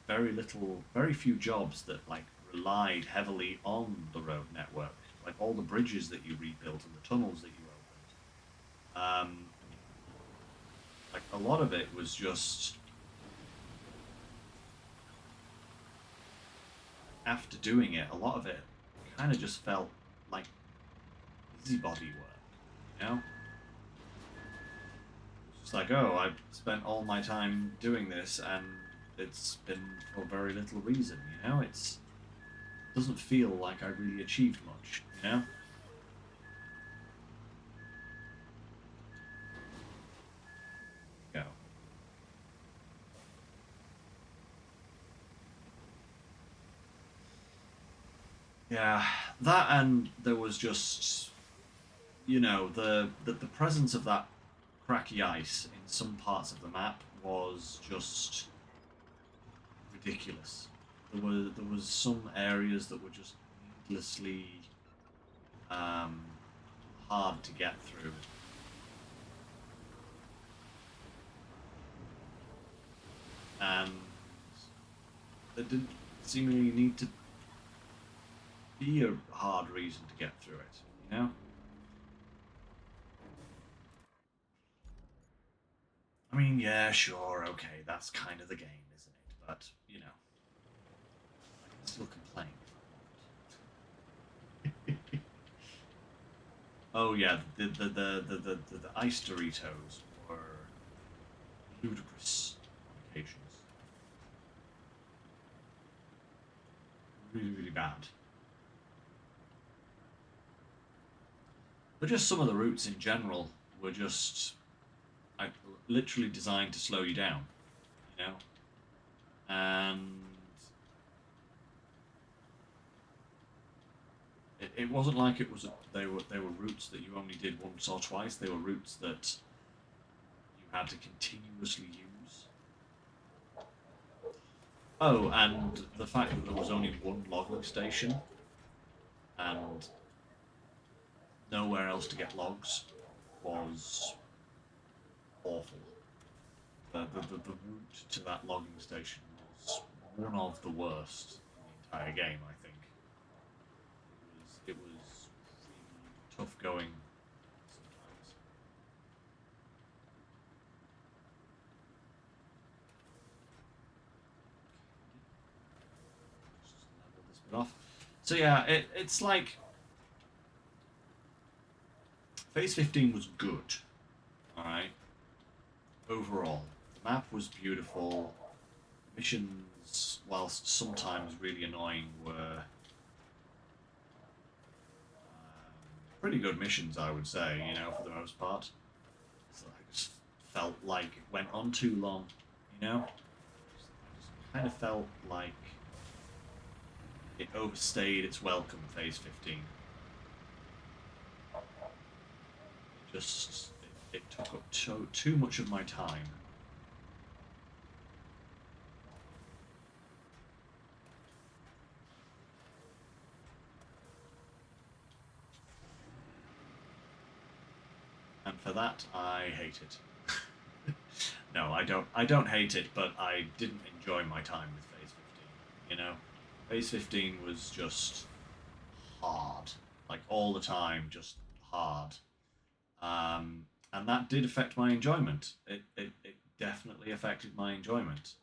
very few jobs that like relied heavily on the road network, like all the bridges that you rebuilt and the tunnels that you opened. Like a lot of it was just after doing it, a lot of it kind of just felt like busybody work, you know? It's like, oh, I've spent all my time doing this and it's been for very little reason, you know? It doesn't feel like I really achieved much, you know? Go. Yeah, that, and there was just, you know, the presence of that cracky ice in some parts of the map was just ridiculous. There was some areas that were just needlessly um, hard to get through. And there didn't seemingly need to be a hard reason to get through it, you know? I mean, yeah, sure, okay, that's kind of the game, isn't it? But, you know, I can still complain if I want. Oh yeah, the ice Doritos were ludicrous on occasions. Really, really bad. But just some of the routes in general were just like literally designed to slow you down, you know? And it wasn't like it was they were routes that you only did once or twice. They were routes that you had to continuously use. Oh, and the fact that there was only one logging station and nowhere else to get logs was awful. The route to that logging station was one of the worst in the entire game, I think. It was really tough going sometimes. Let's just level this bit off. So yeah, it's like Phase 15 was good, alright, overall. The map was beautiful. Missions, whilst sometimes really annoying, were pretty good missions, I would say, you know, for the most part. So I just felt like it went on too long, you know? I just kind of felt like it overstayed its welcome, Phase 15. It took up too much of my time. and for that I hate it. No, I don't. I don't hate it, but I didn't enjoy my time with Phase 15. You know, Phase 15 was just hard, like all the time, just hard. And that did affect my enjoyment. It definitely affected my enjoyment.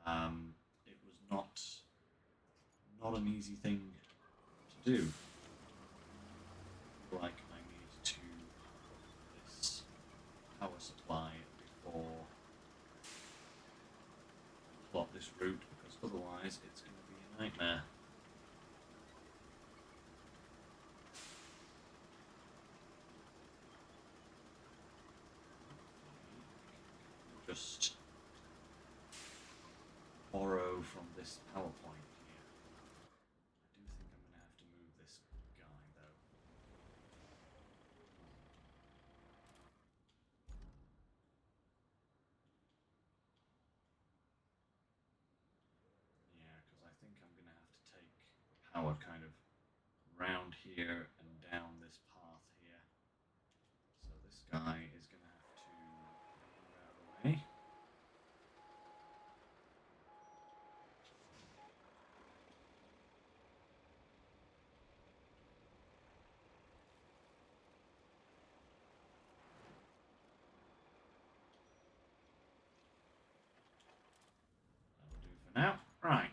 It was not an easy thing to do. Like I need to put this power supply before I plot this route, because otherwise it's going to be a nightmare. Just borrow from this power point here. I do think I'm going to have to move this guy though. Yeah, because I think I'm going to have to take the power kind of round here and down this path here. So this guy is going to have to move out of the way. That'll do for now. Right.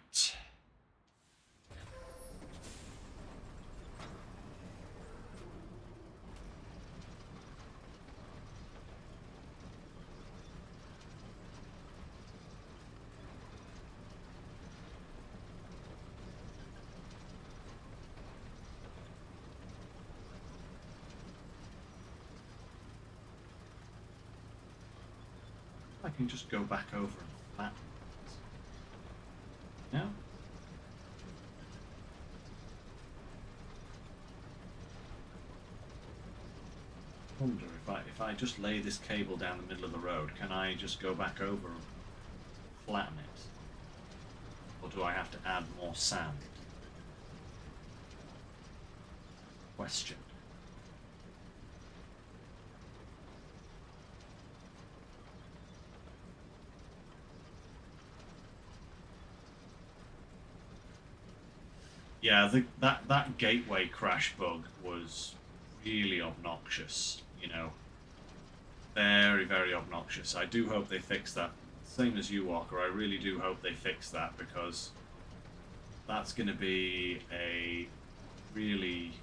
I can just go back over and flatten it. No? I wonder if I just lay this cable down the middle of the road, can I just go back over and flatten it? Or do I have to add more sand? Question. Yeah, that gateway crash bug was really obnoxious, you know. Very, very obnoxious. I do hope they fix that. Same as you, Walker. I really do hope they fix that, because that's going to be a really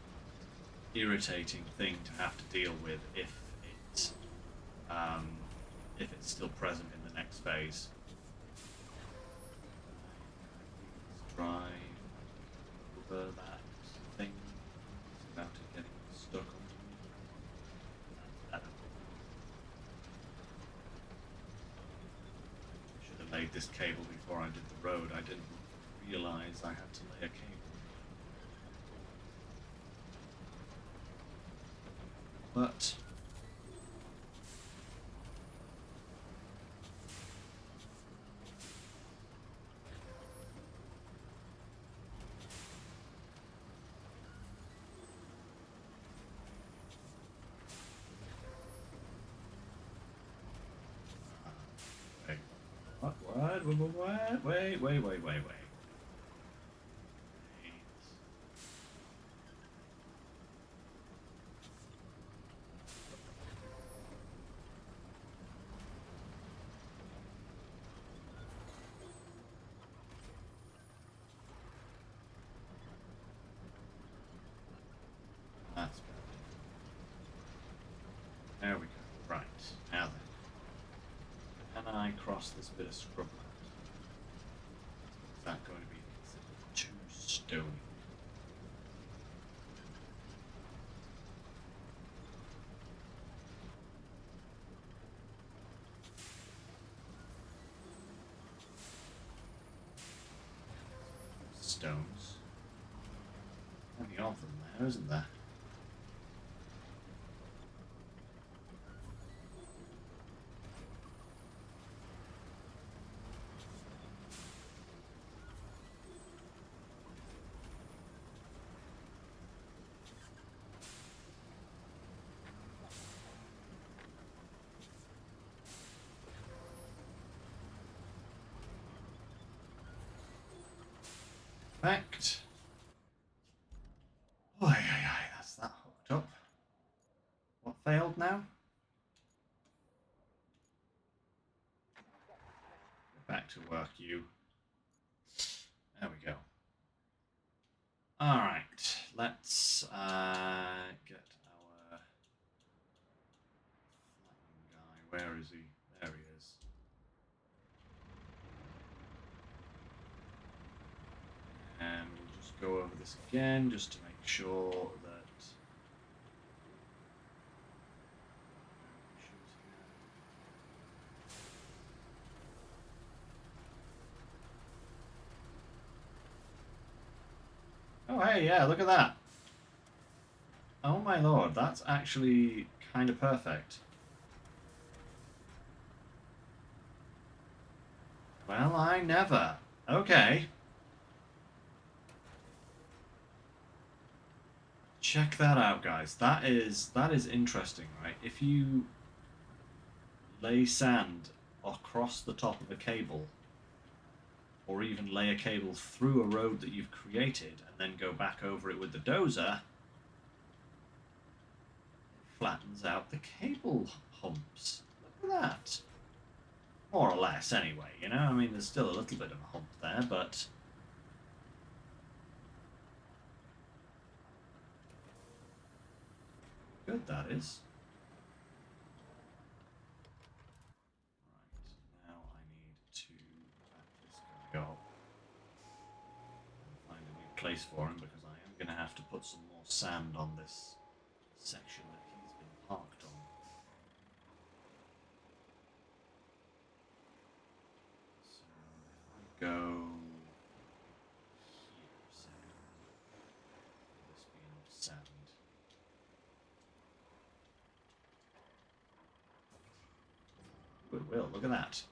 irritating thing to have to deal with if it's still present in the next phase. Let's try over that thing without it getting stuck onto me. That's better. I should have laid this cable before I did the road. I didn't realise I had to lay a cable. But what? Wait. That's better. There we go. Right, now then. Can I cross this bit of scrubland? Is that going to be considered too stony? Stones. Plenty of them there, isn't there? Perfect. Oh, aye, that's that hooked up. What failed now? Get back to work, you. There we go. Alright, let's get our flattening guy. Where is he? There he is. And we'll just go over this again just to make sure that. Oh, hey, yeah, look at that. Oh my lord, that's actually kind of perfect. Well, I never. Okay. Check that out, guys. That is interesting, right? If you lay sand across the top of a cable, or even lay a cable through a road that you've created and then go back over it with the dozer, it flattens out the cable humps. Look at that. More or less, anyway, you know? I mean, there's still a little bit of a hump there, but... good, that is. Right, now I need to back this guy up and find a new place for him, because I am going to have to put some more sand on this section that he's been parked on. So if I go here, say, will this be enough sand? It will, look at that.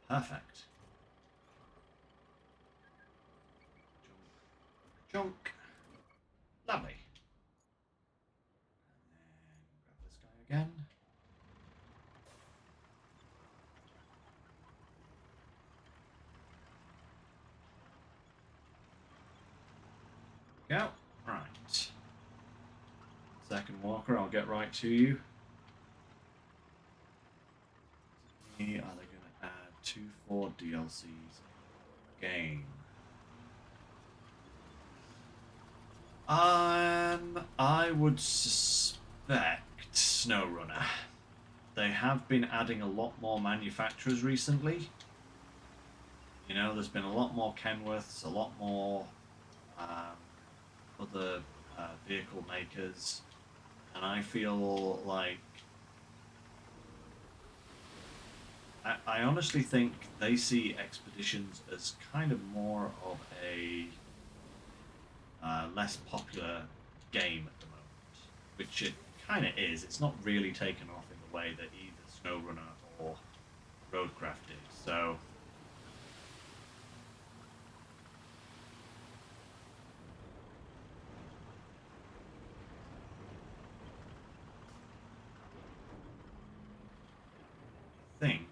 Perfect. Junk. Lovely. And then grab this guy again. Go. Right. Second walker, I'll get right to you. Are they going to add 2 4 DLCs game? I would suspect SnowRunner. They have been adding a lot more manufacturers recently. You know, there's been a lot more Kenworths, a lot more other vehicle makers, and I feel like I honestly think they see Expeditions as kind of more of a less popular game at the moment, which it kind of is. It's not really taken off in the way that either SnowRunner or Roadcraft did. So I think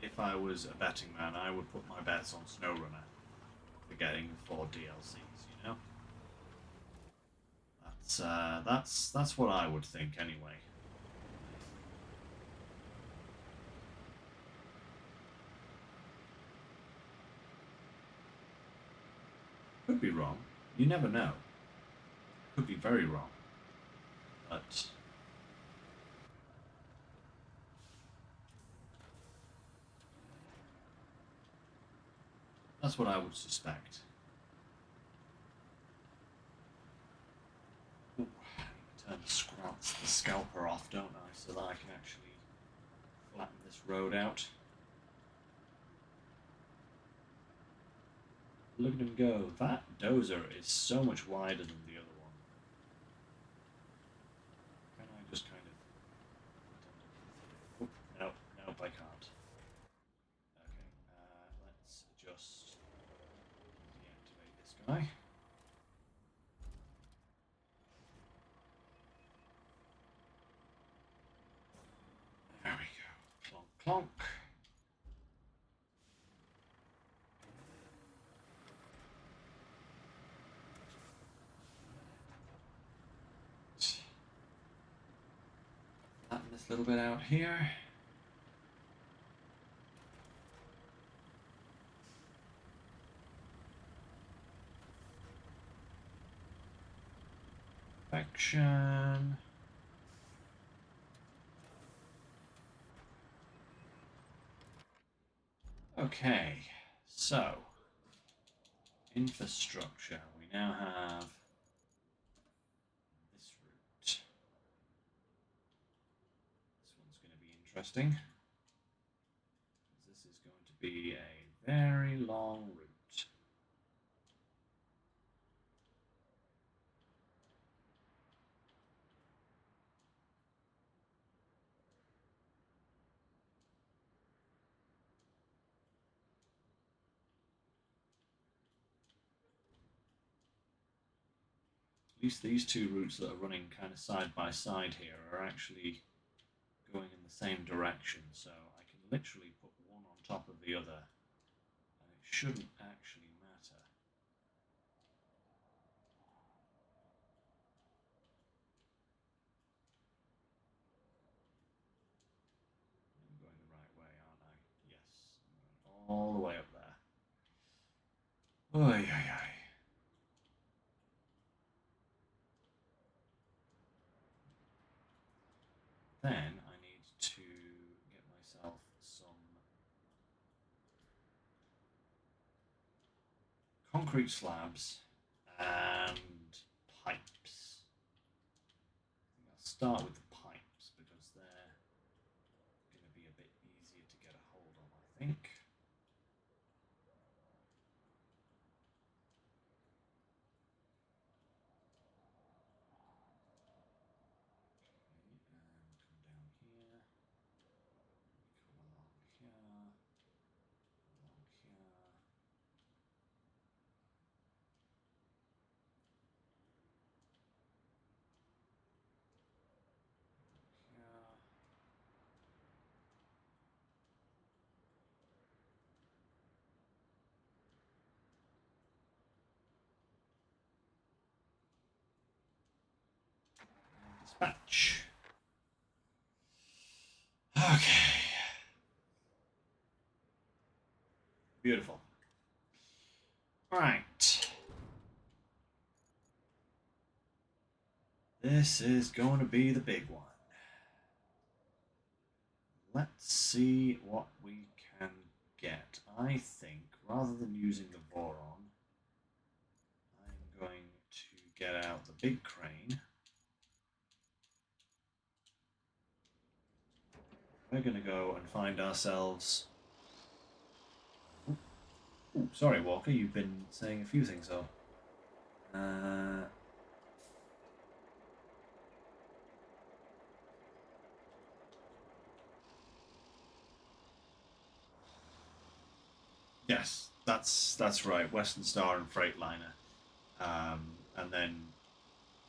if I was a betting man, I would put my bets on SnowRunner for getting 4 DLCs. You know, that's what I would think anyway. Could be wrong. You never know. Could be very wrong. But that's what I would suspect. Ooh, I need to turn the scalper off, don't I, so that I can actually flatten this road out. Look at him go. That dozer is so much wider than the other one. Can I just kind of... oh, nope, I can't. Okay, let's just deactivate this guy. There we go. Clonk, clonk. this little bit out here. Perfection. Okay, so infrastructure. We now have this route. This one's going to be interesting. This is going to be a very long route. At least these two routes that are running kind of side by side here are actually going in the same direction, so I can literally put one on top of the other, and it shouldn't actually matter. I'm going the right way, aren't I? Yes, I'm going all the way up there. Oy, oy, oy. Then I need to get myself some concrete slabs and pipes. I think I'll start with the pipes because they're going to be a bit easier to get a hold of, I think. Dispatch. Okay. Beautiful. Right. This is going to be the big one. Let's see what we can get. I think, rather than using the boron, I'm going to get out the big crane. We're going to go and find ourselves... Ooh, sorry, Walker, you've been saying a few things, though. Yes, that's right. Western Star and Freightliner, and then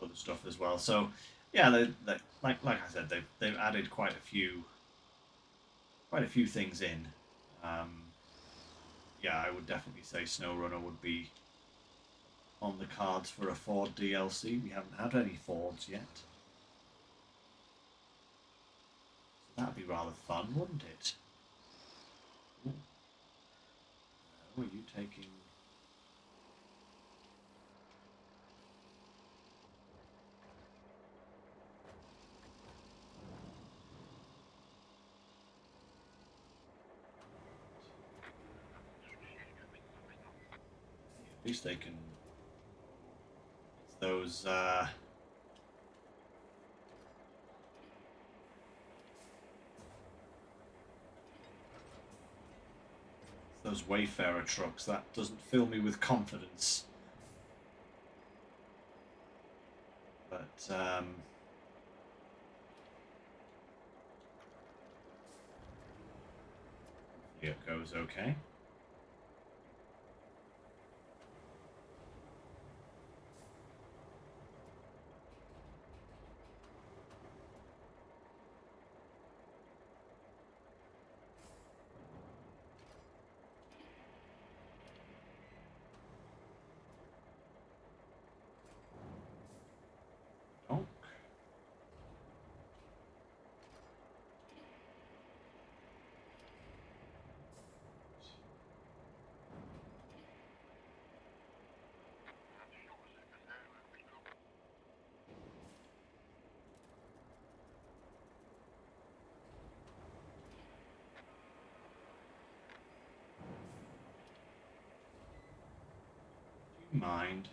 other stuff as well. So, yeah, like I said, they've added quite a few things in. Yeah, I would definitely say SnowRunner would be on the cards for a Ford DLC. We haven't had any Fords yet, so that'd be rather fun, wouldn't it? Ooh. No, are you taking? At least they can. It's those. Those Wayfarer trucks. That doesn't fill me with confidence. But it goes okay. Donk. mind.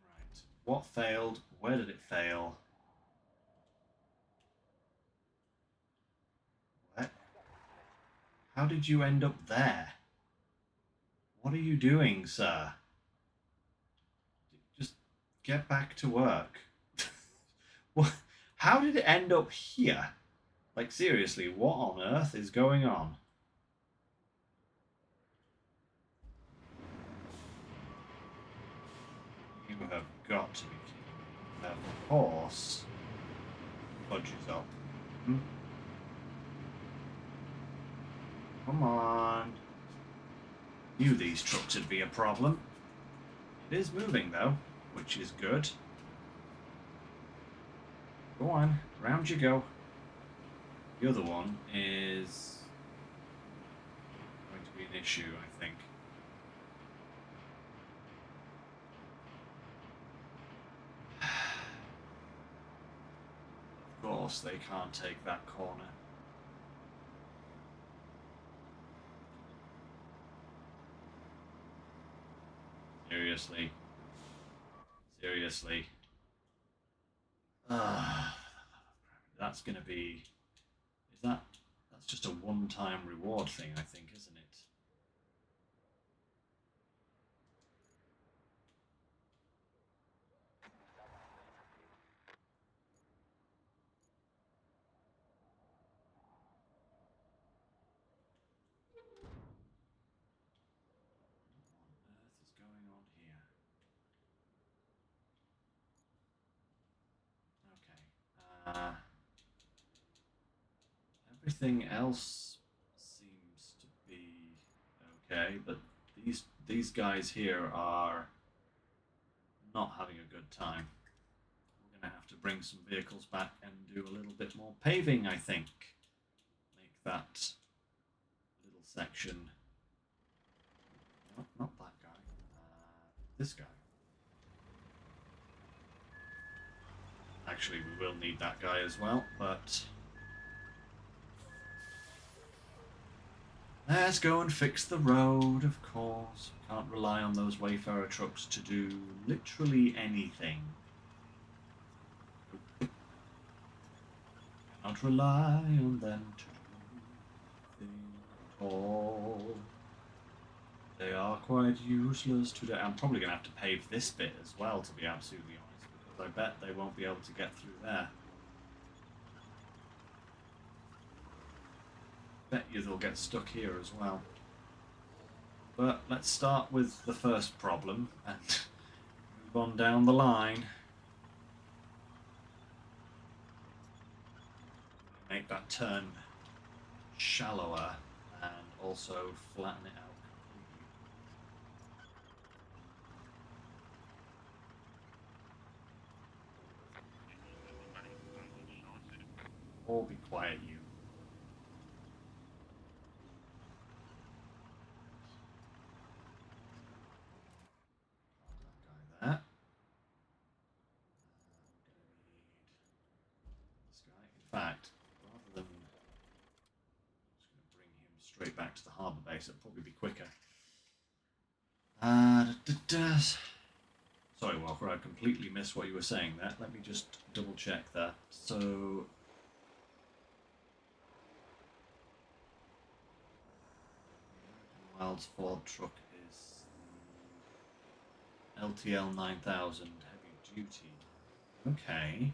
Right. What failed? Where did it fail? Where? How did you end up there? What are you doing, sir? Just get back to work. What? How did it end up here? Like, seriously, what on earth is going on? You have got to be kidding me. Of course. Fudges up. Hmm? Come on. Knew these trucks would be a problem. It is moving, though, which is good. Go on, round you go. The other one is going to be an issue, I think. Of course, they can't take that corner. Seriously. Seriously. That's going to be... That's just a one-time reward thing, I think, isn't it? What on earth is going on here? Okay. Everything else seems to be okay, but these guys here are not having a good time. We're going to have to bring some vehicles back and do a little bit more paving, I think. Make that little section... No, not that guy. This guy. Actually, we will need that guy as well, but... Let's go and fix the road, of course. Can't rely on those Wayfarer trucks to do literally anything. Cannot rely on them to do anything at all. They are quite useless today. I'm probably going to have to pave this bit as well, to be absolutely honest, because I bet they won't be able to get through there. Bet you they'll get stuck here as well. But let's start with the first problem and move on down the line. Make that turn shallower and also flatten it out completely. Or be quiet, you. That guy there. This guy. In fact, rather than just going to bring him straight back to the harbour base, it'll probably be quicker. Sorry, Walker, I completely missed what you were saying there. Let me just double check that. So... Wild's Ford truck is LTL 9000 heavy duty. Okay.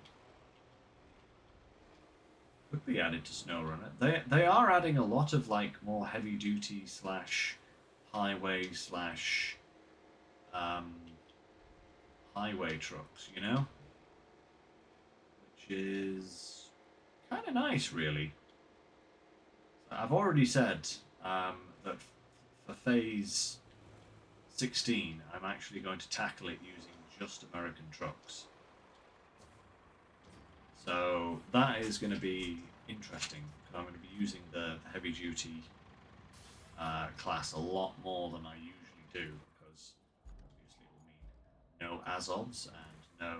Could be added to SnowRunner. They are adding a lot of like more heavy duty slash highway slash highway trucks, you know? Which is kind of nice, really. I've already said that for phase 16, I'm actually going to tackle it using just American trucks. So that is going to be interesting because I'm going to be using the heavy duty class a lot more than I usually do because obviously it will mean no Azovs and no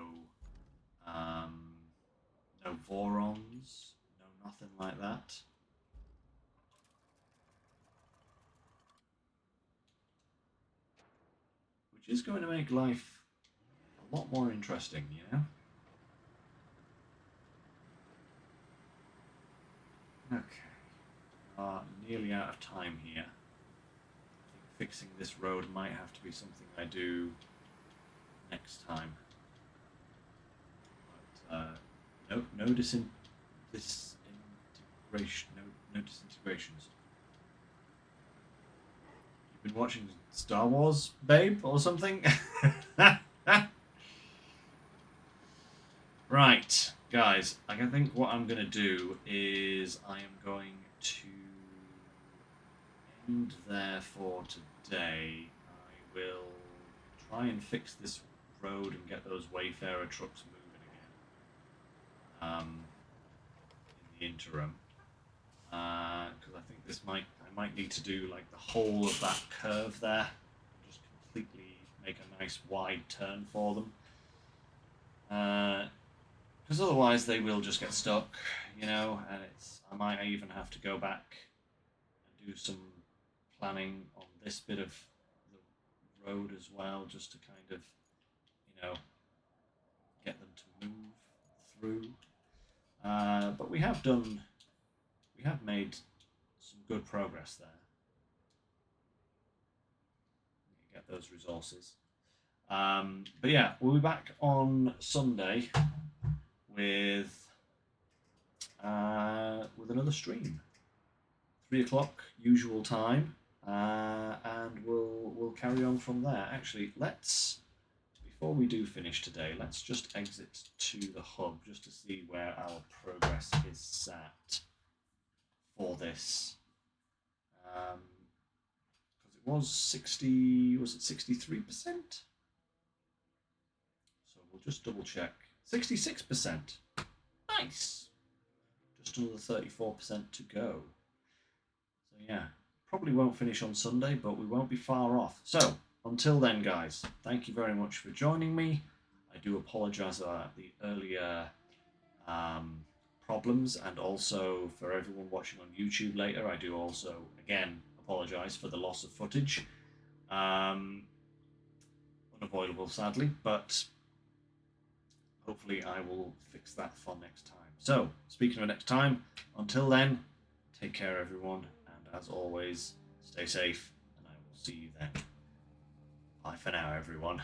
Vorons, no nothing like that. Which is going to make life a lot more interesting, you know? Okay. Nearly out of time here. I think fixing this road might have to be something I do next time. But no disintegration. No disintegrations. You've been watching Star Wars, babe, or something? Right, guys, I think what I'm going to do is I am going to end there for today. I will try and fix this road and get those Wayfarer trucks moving again in the interim. Because I think I might need to do like the whole of that curve there, just completely make a nice wide turn for them. Because otherwise they will just get stuck, you know, and I might even have to go back and do some planning on this bit of the road as well, just to kind of, you know, get them to move through. But we have made some good progress there. Get those resources. But yeah, we'll be back on Sunday with another stream. 3 o'clock usual time, and we'll carry on from there. Actually, before we do finish today, let's just exit to the hub just to see where our progress is sat for this. Because it was 63%? So we'll just double check. 66%. Nice. Just another 34% to go. So yeah, probably won't finish on Sunday, but we won't be far off. So until then, guys, thank you very much for joining me. I do apologise about the earlier problems, and also for everyone watching on YouTube later, I do also, again, apologise for the loss of footage. Unavoidable, sadly, but hopefully I will fix that for next time. So, speaking of next time, until then, take care everyone, and as always, stay safe, and I will see you then. Bye for now, everyone.